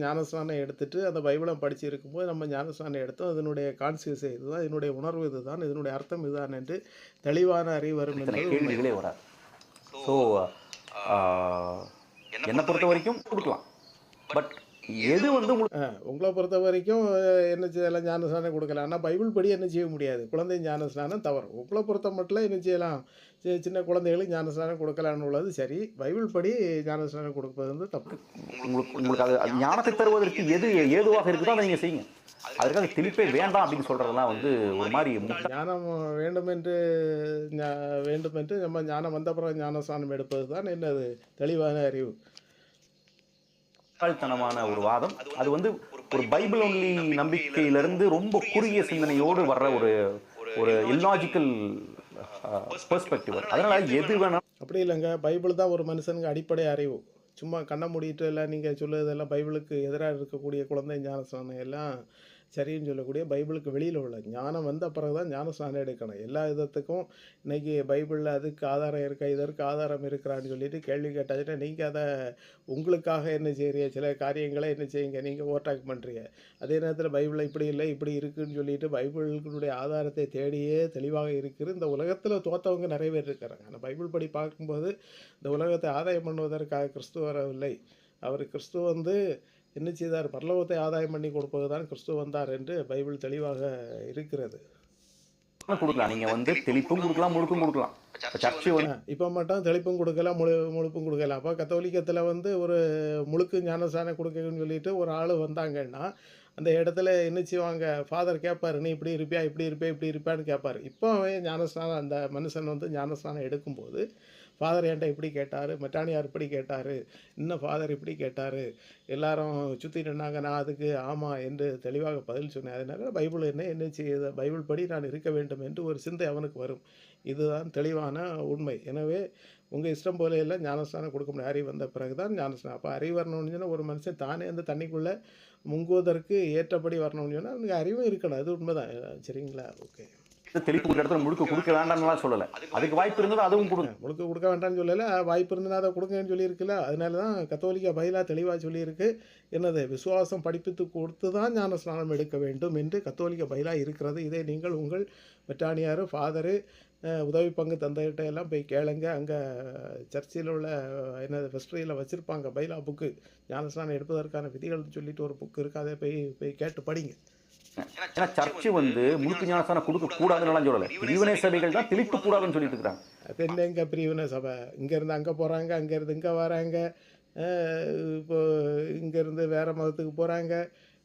A: ஞானஸ்நானம் எடுத்துட்டு அந்த பைபிளை படித்து இருக்கும்போது நம்ம ஞானஸ்நானம் எடுத்தோம். இதனுடைய கான்சியஸ் இதுதான், இதனுடைய உணர்வு இதுதான், இதனுடைய அர்த்தம் இதுதான் என்று தெளிவான அறிவு வரும் என்று
C: கேள்விகளே வராது. ஸோ என்னை பொறுத்த வரைக்கும் கொடுக்கலாம். பட் எது வந்து
A: உங்களை பொறுத்த வரைக்கும் என்ன செய்யலாம், ஞானஸ்நானம் கொடுக்கலாம். ஆனால் பைபிள் படி என்ன செய்ய முடியாது, குழந்தை ஞானஸ்நானம் தவறு. உங்களை பொறுத்த மட்டும் என்ன செய்யலாம், சின்ன குழந்தைகளுக்கு ஞானஸ்நானம் கொடுக்கலான்னு உள்ளது சரி. பைபிள் படி ஞானஸ்நானம் கொடுப்பது வந்து தப்பு.
C: உங்களுக்கு அது ஞானத்தை தருவதற்கு எது ஏதுவாக இருக்குதோ அதை நீங்கள் செய்யுங்க. அதற்காக திணிப்பே வேண்டாம் அப்படின்னு சொல்கிறதெல்லாம் வந்து ஒரு மாதிரி
A: ஞானம் வேண்டுமென்று நம்ம ஞானம் வந்த பிறகு ஞானஸ்நானம் எடுப்பது தான் என்னது தெளிவான அறிவு.
C: தனமான ஒரு வாதம். அது வந்து ஒரு பைபிள் ஒன்லி நம்பிக்கையிலிருந்து ரொம்ப குறுகிய சிந்தனையோடு வர்ற ஒரு இல்லாஜிக்கல் பெர்ஸ்பெக்டிவ். அதனால எது வேணாம்
A: அப்படி இல்லைங்க. பைபிள் தான் ஒரு மனுஷனுக்கு அடிப்படை அறிவு. சும்மா கண்ணை மூடிட்டு எல்லாம் நீங்கள் சொல்லுறதெல்லாம் பைபிளுக்கு எதிராக இருக்கக்கூடிய குழந்தை ஞானஸ்நானம் எல்லாம் சரின்னு சொல்லக்கூடிய பைபிளுக்கு வெளியில் உள்ள ஞானம் வந்த பிறகு தான் ஞானஸ்நானம் எடுக்கணும். எல்லா விதத்துக்கும் இன்றைக்கி பைபிளில் அதுக்கு ஆதாரம் இருக்கா, இதற்கு ஆதாரம் இருக்கிறான்னு சொல்லிட்டு கேள்வி கேட்டாச்சுன்னா நீங்கள் அதை உங்களுக்காக என்ன செய்கிறீங்க, சில காரியங்களை என்ன செய்யுங்க, நீங்கள் ஓவர்டேக் பண்ணுறீங்க. அதே நேரத்தில் பைபிளில் இப்படி இல்லை இப்படி இருக்குதுன்னு சொல்லிட்டு பைபிளுடைய ஆதாரத்தை தேடியே தெளிவாக இருக்குது. இந்த உலகத்தில் தோற்றவங்க நிறைய பேர் இருக்கிறாங்க. ஆனால் பைபிள் படி பார்க்கும்போது இந்த உலகத்தை ஆதாயம் பண்ணுவதற்காக கிறிஸ்துவ வரவில்லை. அவர் கிறிஸ்துவ வந்து என்ன செய்தார், பரலோகத்தை ஆதாயம் பண்ணி கொடுப்பது தான் கிறிஸ்துவ வந்தார் என்று பைபிள் தெளிவாக இருக்கிறது.
C: கொடுக்கலாம். நீங்கள் வந்து தெளிப்பும் கொடுக்கலாம், முழுக்கும் கொடுக்கலாம். சர்ச்சை
A: இப்போ மட்டும் தெளிப்பும் கொடுக்கலாம், முழுப்பும் கொடுக்கலாம். அப்போ கத்தோலிக்கத்தில் வந்து ஒரு முழுக்கு ஞானஸ்நானம் கொடுக்கணும்னு சொல்லிட்டு ஒரு ஆள் வந்தாங்கன்னா அந்த இடத்துல என்ன செய்வாங்க, ஃபாதர் கேட்பார், நீ இப்படி இருப்பியா இப்படி இருப்பியான்னு கேட்பார். இப்போ ஞானஸ்நானம் அந்த மனுஷன் வந்து ஞானஸ்நானம் எடுக்கும்போது ஃபாதர் என்கிட்ட இப்படி கேட்டார், மெட்டானியார் இப்படி கேட்டார், இன்னும் ஃபாதர் இப்படி கேட்டார், எல்லாரும் சுற்றி நின்னாங்க, நான் அதுக்கு ஆமாம் என்று தெளிவாக பதில் சொன்னேன். அதனால் பைபிள் என்ன செய்யுது, பைபிள் படி நான் இருக்க வேண்டும் என்று ஒரு சிந்தை அவனுக்கு வரும். இதுதான் தெளிவான உண்மை. எனவே உங்கள் இஷ்டம் போல எல்லாம் ஞானஸ்நானம் கொடுக்க முடியும். அறிவு வந்த பிறகு தான் ஞானஸ்நானம். அப்போ அறிவு வரணும்னு சொன்னால் ஒரு மனுஷன் தானே அந்த தண்ணிக்குள்ளே முங்குவதற்கு ஏற்றபடி வரணும்னு சொன்னால் அவனுக்கு அறிவும் இருக்கணும். அது உண்மை தான். சரிங்களா? ஓகே.
C: தெளிப்பு கொடுக்குற இடத்துல முழுக்க கொடுக்க வேண்டாம்னுலாம் சொல்லலை. அதுக்கு வாய்ப்பு இருந்தது அதுவும் கொடுங்க.
A: முழுக்க கொடுக்க வேண்டாம்னு சொல்லலை, வாய்ப்பு இருந்ததுன்னா அதை கொடுங்கன்னு சொல்லியிருக்குல்ல. அதனால தான் கத்தோலிக்க பைலா தெளிவாக சொல்லியிருக்கு, என்னது விசுவாசம் படிப்பித்து கொடுத்து தான் ஞான ஸ்நானம் எடுக்க வேண்டும் என்று கத்தோலிக்க பைலா இருக்கிறது. இதை நீங்கள் உங்கள் மெட்டானியார் ஃபாதரு உதவி பங்கு தந்தைகிட்ட எல்லாம் போய் கேளுங்க. அங்கே சர்ச்சில் உள்ள என்னது வெஸ்ட்ரியில் வச்சுருப்பாங்க பைலா புக்கு, ஞானஸ்நானம் எடுப்பதற்கான விதிகள்னு சொல்லிட்டு ஒரு புக்கு இருக்குது, அதை போய் கேட்டு படிங்க.
C: ஏன்னா சர்ச்சு முழுக்க ஞானஸ்தானம் கொடுக்க கூடாதுன்னு சொல்லலை, பிரிவினை சபைகள் தான் தெளிப்பு கூடாதுன்னு சொல்லிட்டு இருக்கிறாங்க.
A: அது என்ன இங்கே பிரிவினை சபை? இங்கேருந்து அங்கே போகிறாங்க, அங்கேருந்து இங்கே வராங்க, இப்போ இங்கேருந்து வேறு மதத்துக்கு போகிறாங்க,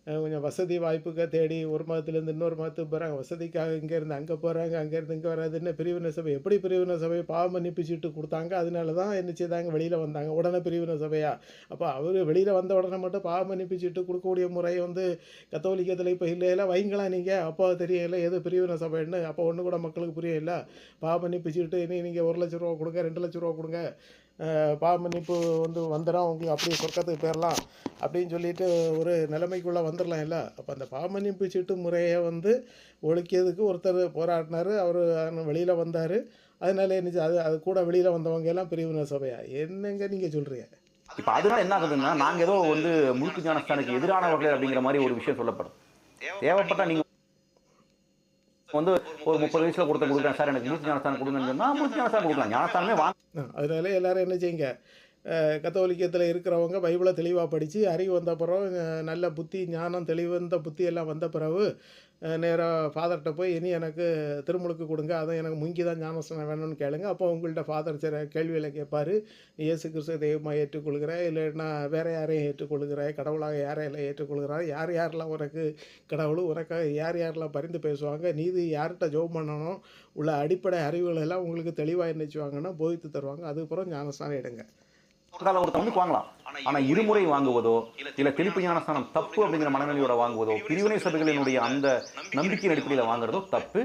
A: கொஞ்சம் வசதி வாய்ப்புக்கு தேடி ஒரு மதத்துலேருந்து இன்னொரு மதத்துக்கு போகிறாங்க, வசதிக்காக இங்கேருந்து அங்கே போகிறாங்க, அங்கேருந்து இங்கே வராது. என்ன பிரிவினை சபை? எப்படி பிரிவினை சபையை பாவ மன்னிப்பு சீட்டு கொடுத்தாங்க, அதனால தான் என்ன செய்தாங்க, வெளியில் வந்தாங்க. உடனே பிரிவினை சபையா? அப்போ அவர் வெளியில் வந்த உடனே மட்டும் பாவ மன்னிப்பு சீட்டு கொடுக்கக்கூடிய முறை கத்தோலிக்கத்தில் இப்போ இல்லையில வைங்களா நீங்கள்? அப்போ தெரியல எது பிரிவினை சபைன்னு. அப்போ ஒன்று கூட மக்களுக்கு புரியல. பாவ மன்னிப்பு சீட்டு இனி நீங்கள் 1 லட்ச ரூபா கொடுங்க, 2 லட்ச ரூபா கொடுங்க, பாவ மன்னிப்பு வந்துடும் உங்களுக்கு, அப்படியே சொர்க்கத்துக்கு போயிடலாம் அப்படின்னு சொல்லிட்டு ஒரு நிலைமைக்குள்ளே வந்துடலாம் இல்லை. அப்போ அந்த பாவ மன்னிப்பு சீட்டு முறையை ஒழிக்கிறதுக்கு ஒருத்தர் போராடினார், அவர் வெளியில் வந்தார். அதனால என்ன அது கூட வெளியில் வந்தவங்க எல்லாம் பிரிவினை சபையா? என்னங்க நீங்கள் சொல்கிறீங்க?
C: இப்போ அதனால என்ன ஆகுதுன்னா, நாங்கள் ஏதோ முழுக்க ஞானஸ்தானுக்கு எதிரானவர்கள் அப்படிங்கிற மாதிரி ஒரு விஷயம் சொல்லப்படும். தேவைப்பட்டா நீங்கள் ஒரு 30 வயசுல கொடுக்குறேன் சார், எனக்கு முழுக்க ஞானஸ்தானம் கொடுங்கன்னு சொன்னால் முழுக்க ஞானஸ்தானம் கொடுக்கலாம், ஞானஸ்தானமே வாங்க.
A: அதனால எல்லாரும் என்ன செய்யுங்க, கத்தோலிக்கத்தில் இருக்கிறவங்க பைபிளை தெளிவாக படித்து அறிவு வந்த பிறகு நல்ல புத்தி ஞானம் தெளிவந்த புத்தி எல்லாம் வந்த பிறகு நேராக ஃபாதர்கிட்ட போய் இனி எனக்கு திருமுழுக்கு கொடுங்க, அதை எனக்கு முங்கி தான் ஞானஸ்தானம் வேணும்னு கேளுங்க. அப்போ உங்கள்கிட்ட ஃபாதர் சில கேள்விகளை கேட்பார். நீ இயேசு கிறிஸ்துவ தெய்வமாக ஏற்றுக்கொள்கிற, இல்லைன்னா வேறு யாரையும் ஏற்றுக்கொள்கிறாய், கடவுளாக யாரையெல்லாம் ஏற்றுக்கொள்கிறாய், யாரெல்லாம் உனக்கு கடவுள், உனக்காக யாரெல்லாம் பரிந்து பேசுவாங்க, நீதி யார்கிட்ட ஜெபம் பண்ணணும், உள்ள அடிப்படை அறிவுகள் எல்லாம் உங்களுக்கு தெளிவாக என்னச்சுவாங்கன்னா போதித்து தருவாங்க. அதுக்கப்புறம் ஞானஸ்தானம் எடுங்க.
C: ஒருத்தர் வாங்கலாம், ஆனா இருமுறை வாங்குவதோ இல்ல தெளிப்பு ஞானஸ்தானம் தப்பு அப்படிங்கிற மனநிலையோட வாங்குவதோ, பிரிவினை சபைகளினுடைய அந்த நம்பிக்கையின் அடிப்படையில் வாங்குறதோ தப்பு.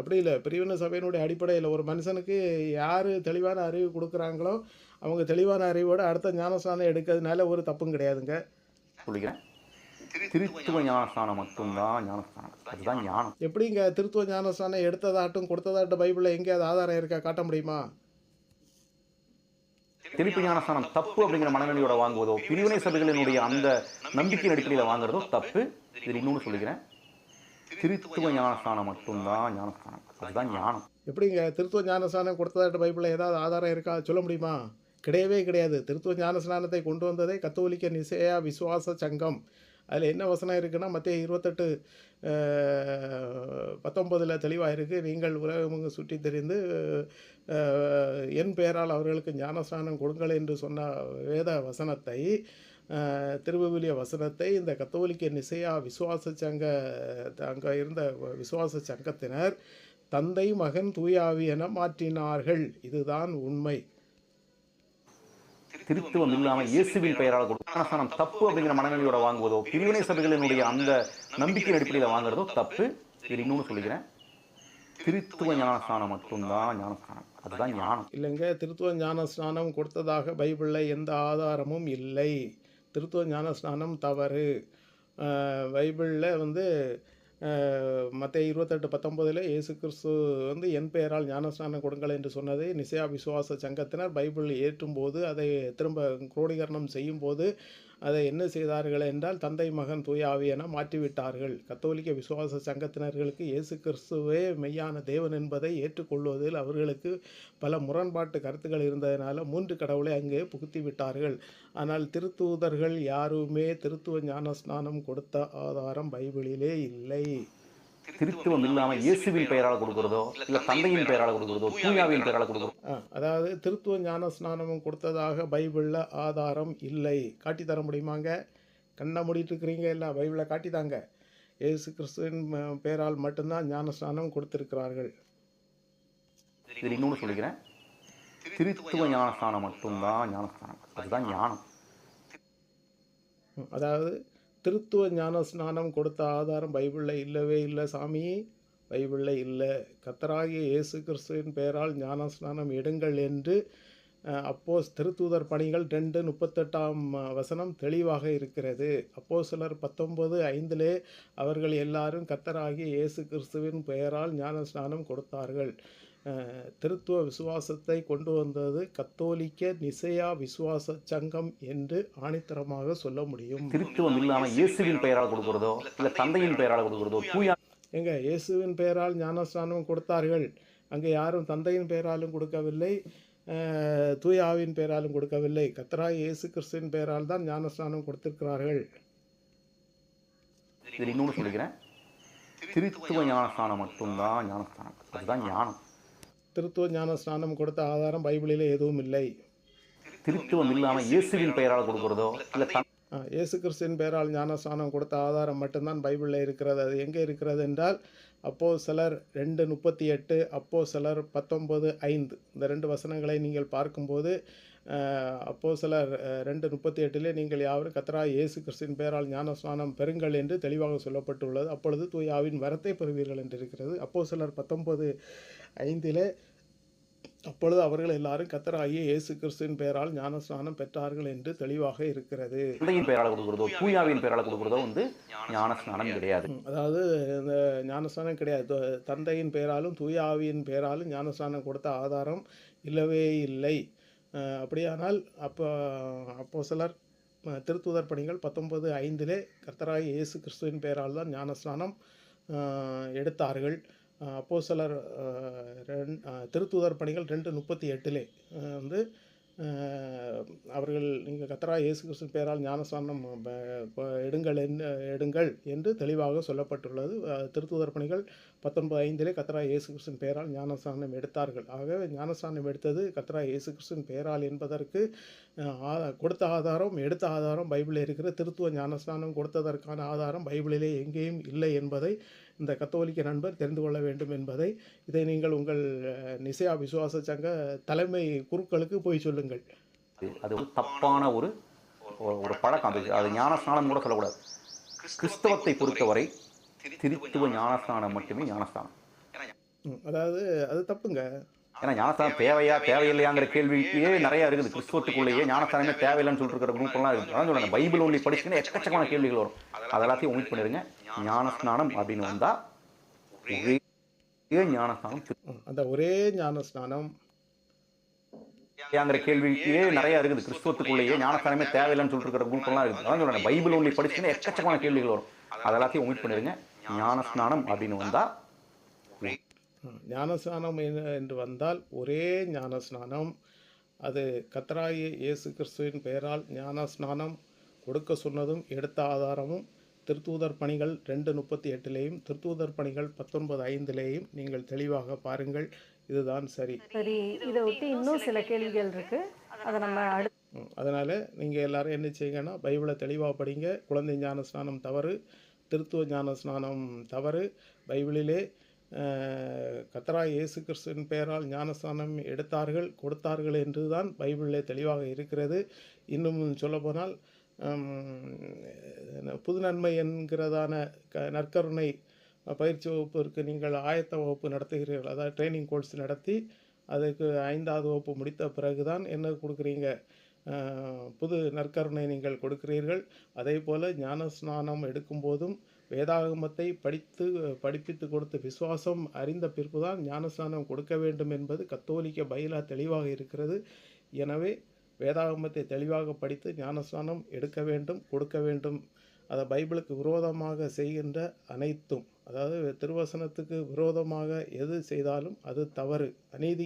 A: அப்படி இல்லை, பிரிவினை சபையினுடைய அடிப்படையில் ஒரு மனுஷனுக்கு யார் தெளிவான அறிவு கொடுக்குறாங்களோ அவங்க தெளிவான அறிவோடு அடுத்த ஞானஸ்தானம் எடுக்கிறதுனால ஒரு தப்பும் கிடையாதுங்க.
C: சொல்லிக்கிறேன், திருத்துவ ஞானஸ்தானம் மட்டும்தான் ஞானஸ்தானம், அதுதான் ஞானம்.
A: எப்படிங்க திருத்துவ ஞானஸ்தானம் எடுத்ததாட்டும் கொடுத்ததாட்டும் பைபிளில் எங்கேயாவது ஆதாரம் இருக்கா? காட்ட முடியுமா?
C: தெளிப்பு ஞானஸ்தானம் தப்பு அப்படிங்கிற மனநிலையோட வாங்குவதோ, பிரிவினை சபைகளினுடைய அந்த நம்பிக்கையின் அடிப்படையில் வாங்குறதோ தப்பு. இது இன்னொன்று சொல்லிக்கிறேன், திருத்துவ ஞானஸ்தானம் மட்டும்தான் ஞானஸ்தானம், அதுதான் ஞானம்.
A: எப்படிங்க திருத்துவ ஞானஸ்தானம் கொடுத்ததாட்ட பைபிளில் ஏதாவது ஆதாரம் இருக்கா? சொல்ல முடியுமா? கிடையவே கிடையாது. திருத்துவ ஞானஸ்நானத்தை கொண்டு வந்ததே கத்தோலிக்க நிசேயா விசுவாச சங்கம். அதில் என்ன வசனம் இருக்குன்னா, மத்திய 28:19 தெளிவாக இருக்குது. நீங்கள் உலகமுங்க சுற்றி தெரிந்து என் பெயரால் அவர்களுக்கு ஞானஸ்நானம் கொடுங்கள் என்று சொன்ன வேத வசனத்தை, திருவிவிலிய வசனத்தை இந்த கத்தோலிக்க நிசேயா விசுவாச சங்க அங்கே இருந்த விசுவாச சங்கத்தினர் தந்தை மகன் தூயாவி என மாற்றினார்கள். இதுதான் உண்மை.
C: திருத்துவம் இல்லாமல் இயேசுவின் பெயரால் ஞானஸ்தானம் தப்பு அப்படிங்கிற மனநிலையோட வாங்குவதோ, பிரிவினை சபைகளினுடைய அந்த நம்பிக்கையின் அடிப்படையில் வாங்குறதோ தப்பு. இது இன்னொன்று சொல்லிக்கிறேன், திருத்துவ ஞானஸ்தானம் மட்டும்தான் ஞானஸ்தானம், அதுதான் ஞானம்.
A: இல்லைங்க, திருத்துவ ஞானஸ்நானம் கொடுத்ததாக பைபிளில் எந்த ஆதாரமும் இல்லை. திருத்துவ ஞானஸ்நானம் தவறு. பைபிளில் மத்திய 28:19 இயேசு கிறிஸ்து என் பெயரால் ஞானஸ்நானம் கொடுங்கள் என்று சொன்னதை நிசேயா விசுவாச சங்கத்தினர் பைபிள் ஏற்றும்போது அதை திரும்ப குரோடீகரணம் செய்யும்போது அதை என்ன செய்தார்கள் என்றால் தந்தை மகன் தூய ஆவி என மாற்றிவிட்டார்கள். கத்தோலிக்க விசுவாச சங்கத்தினர்களுக்கு இயேசு கிறிஸ்துவே மெய்யான தேவன் என்பதை ஏற்றுக்கொள்வதில் அவர்களுக்கு பல முரண்பாட்டு கருத்துக்கள் இருந்ததினால 3 கடவுளை அங்கே புகுத்தி விட்டார்கள். ஆனால் திருத்தூதர்கள் யாருமே திருத்துவ ஞானஸ்நானம் கொடுத்த ஆதாரம் பைபிளிலே இல்லை.
C: திருத்துவம் இல்லாமல் இயேசுவின் பெயரால் கொடுக்கிறதோ இல்லை தந்தையின் பெயரால் கொடுக்கிறதோ தூயாவின் பெயரால் கொடுக்கிறதோ,
A: அதாவது திருத்துவ ஞானஸ்நானமும் கொடுத்ததாக பைபிளில் ஆதாரம் இல்லை. காட்டி தர முடியுமாங்க? கண்ணை மூடிட்டு இருக்கிறீங்க, இல்லை பைபிளை காட்டித்தாங்க. இயேசு கிறிஸ்துவின் பெயரால் மட்டும்தான் ஞானஸ்நானம் கொடுத்திருக்கிறார்கள்.
C: இதில் இன்னொன்று சொல்லிக்கிறேன், திருத்துவ ஞானஸ்தானம் மட்டும்தான் ஞானஸ்தானம், அதுதான் ஞானம்.
A: அதாவது திருத்துவ ஞானஸ்நானம் கொடுத்த ஆதாரம் பைபிளில் இல்லவே இல்லை சாமி, பைபிளில் இல்லை. கர்த்தராகிய இயேசு கிறிஸ்துவின் பெயரால் ஞானஸ்நானம் எடுங்கள் என்று திருத்தூதர் பணிகள் 2:38 வசனம் தெளிவாக இருக்கிறது. அப்போஸ்தலர் 19:5 அவர்கள் எல்லாரும் கர்த்தராகிய இயேசு கிறிஸ்துவின் பெயரால் ஞானஸ்நானம் கொடுத்தார்கள். திருத்துவ விசுவாசத்தை கொண்டு வந்தது கத்தோலிக்க நிசையா விசுவாச சங்கம் என்று ஆணித்தரமாக சொல்ல முடியும்.
C: திருத்துவம் இல்லாம இயேசுவின் பெயரால் கொடுக்கிறதோ இல்ல தந்தையின் பெயரால் கொடுக்கிறதோ தூய
A: இயேசுவின் பெயரால் ஞானஸ்நானம் கொடுத்தார்கள். அங்கே யாரும் தந்தையின் பெயராலும் கொடுக்கவில்லை, தூய ஆவியின் பெயராலும் கொடுக்கவில்லை. கர்த்தராகிய இயேசு கிறிஸ்துவின் பெயரால் தான் ஞானஸ்நானம் கொடுத்திருக்கிறார்கள்.
C: இதில் இன்னொன்று சொல்லிக்கிறேன், திருத்துவ ஞானஸ்நானம் மட்டும்தான் ஞானஸ்நானம், அதுதான் ஞானம்.
A: திருத்துவ ஞானஸ்நானம் கொடுத்த ஆதாரம் பைபிளிலே எதுவும் இல்லை.
C: திருத்துவம் இல்லாம இயேசுவின் பெயரால் கொடுக்கிறதோ இல்ல
A: இயேசு கிறிஸ்துவின் பெயரால் ஞானஸ்நானம் கொடுத்த ஆதாரம் மட்டும்தான் பைபிளில் இருக்கிறது. அது எங்கே இருக்கிறது என்றால் அப்போஸ்தலர் 2:38, அப்போஸ்தலர் 19:5 இந்த 2 வசனங்களை நீங்கள் பார்க்கும்போது அப்போஸ்தலர் 2:38 நீங்கள் யாவரும் கர்த்தராகிய இயேசு கிறிஸ்துவின் பெயரால் ஞானஸ்நானம் பெறுங்கள் என்று தெளிவாக சொல்லப்பட்டுள்ளது. அப்பொழுது தூய ஆவியின் வரத்தை பெறுவீர்கள் என்று இருக்கிறது. அப்போஸ்தலர் 19:5 அப்பொழுது அவர்கள் எல்லாரும் கர்த்தராகிய இயேசு கிறிஸ்துவின் பெயரால் ஞானஸ்நானம் பெற்றார்கள் என்று தெளிவாக இருக்கிறது.
C: தந்தையின் பெயரால் கொடுக்கிறதோ தூயாவின் பெயரால் கொடுக்கிறதோ ஞானஸ்நானம் கிடையாது.
A: அதாவது இந்த ஞானஸ்நானம் கிடையாது. தந்தையின் பெயராலும் தூய ஆவியின் பெயராலும் ஞானஸ்நானம் கொடுத்த ஆதாரம் இல்லவே இல்லை. அப்படியானால் அப்போஸ்தலர் திருத்தூதர் பணிகள் 19:5 கர்த்தராகிய இயேசு கிறிஸ்துவின் பெயரால் தான் ஞானஸ்நானம் எடுத்தார்கள். அப்போஸ்தலர் திருத்தூதர் பணிகள் 2:38 வந்து அவர்கள் நீங்கள் கர்த்தராகிய இயேசு கிறிஸ்துவின் பெயரால் ஞானஸ்நானம் எடுங்கள் என்று தெளிவாக சொல்லப்பட்டுள்ளது. திருத்தூதர் பணிகள் 19:5 கர்த்தராகிய இயேசு கிறிஸ்துவின் பெயரால் ஞானஸ்நானம் எடுத்தார்கள். ஆகவே ஞானஸ்நானம் எடுத்தது கர்த்தராகிய இயேசு கிறிஸ்துவின் பெயரால் என்பதற்கு கொடுத்த ஆதாரம் எடுத்த ஆதாரம் பைபிளில் இருக்கிற திருத்துவ ஞானஸ்நானம் கொடுத்ததற்கான ஆதாரம் பைபிளிலே எங்கேயும் இல்லை என்பதை இந்த கத்தோலிக்க நண்பர் தெரிந்து கொள்ள வேண்டும் என்பதை இதை நீங்கள் உங்கள் நிசையா விசுவாச சங்க தலைமை குருக்களுக்கு போய் சொல்லுங்கள்.
C: அது ஒரு தப்பான ஒரு பழக்கம். அது ஞானஸ்நானம் கூட சொல்லக்கூடாது. கிறிஸ்தவத்தை பொறுத்தவரை திருத்துவ ஞானஸ்நானம் மட்டுமே ஞானஸ்நானம்.
A: அதாவது அது தப்புங்க.
C: ஏன்னா ஞானஸ்தானம் தேவையில்லையாங்கிற கேள்வியே நிறைய இருக்குது. கிறிஸ்துவத்துக்குள்ளேயே ஞானஸ்தானமே தேவையில்லைன்னு சொல்லிட்டு இருக்கிற குரூப்லாம் இருக்குது. அதான் சொல்லுங்க, பைபிள் ஒன்லி படிச்சுன்னா எக்கச்சக்கமான கேள்விகள் வரும். அதெல்லாத்தையும் ஒமிட் பண்ணிடுங்க. ஞானஸ்நானம் அப்படின்னு வந்தால் ஒரே ஞானஸ்நானம்.
A: அந்த ஒரே ஞானஸ்நானம்
C: ங்கிற கேள்வியே நிறைய இருக்குது. கிறிஸ்துவத்துக்குள்ளேயே ஞானஸ்தானமே தேவையில்லைன்னு சொல்லிட்டு இருக்கிற குரூப்லாம் இருக்குது. அதான் சொல்லுங்க, பைபிள் ஒன்லி படிச்சுன்னா எக்கச்சக்கமான கேள்விகள் வரும். அதெல்லாத்தையும் ஒமிட் பண்ணிடுங்க. ஞானஸ்நானம் அப்படின்னு வந்தால்
A: ஞானஸ்நானம் என்று வந்தால் ஒரே ஞானஸ்நானம். அது கர்த்தராகிய இயேசு கிறிஸ்துவின் பெயரால் ஞானஸ்நானம் கொடுக்க சொன்னதும் எடுத்த ஆதாரமும் திருத்தூதர் பணிகள் 2:38 திருத்தூதர் பணிகள் 19:5 நீங்கள் தெளிவாக பாருங்கள். இதுதான் சரி.
B: இதை ஒட்டி இன்னும் சில கேள்விகள் இருக்கு. அதை நம்ம
A: அதனால் நீங்கள் எல்லாரும் என்ன செய்யுங்கன்னா பைபிளை தெளிவாக படிங்க. குழந்தை ஞானஸ்நானம் தவறு, திருத்துவ ஞானஸ்நானம் தவறு. பைபிளிலே கர்த்தராகிய இயேசு கிறிஸ்துவின் பெயரால் ஞானஸ்நானம் எடுத்தார்கள் கொடுத்தார்கள் என்று தான் பைபிளிலே தெளிவாக இருக்கிறது. இன்னும் சொல்லப்போனால் புது நன்மை என்கிறதான நற்கருணை பயிற்சி வகுப்பிற்கு நீங்கள் ஆயத்த வகுப்பு நடத்துகிறீர்கள். அதாவது ட்ரைனிங் கோர்ஸ் நடத்தி அதுக்கு 5வது வகுப்பு முடித்த பிறகு தான் என்ன கொடுக்குறீங்க, புது நற்கருணை நீங்கள் கொடுக்கிறீர்கள். அதே போல் ஞானஸ்நானம் எடுக்கும்போதும் வேதாகமத்தை படிப்பித்து கொடுத்த விசுவாசம் அறிந்த பிறகு தான் ஞானஸ்நானம் கொடுக்க வேண்டும் என்பது கத்தோலிக்க பைலா தெளிவாக இருக்கிறது. எனவே வேதாகமத்தை தெளிவாக படித்து ஞானஸ்நானம் எடுக்க வேண்டும், கொடுக்க வேண்டும். அதை பைபிளுக்கு விரோதமாக செய்கின்ற அனைத்தும், அதாவது திருவசனத்துக்கு விரோதமாக எது செய்தாலும் அது தவறு, அநீதி.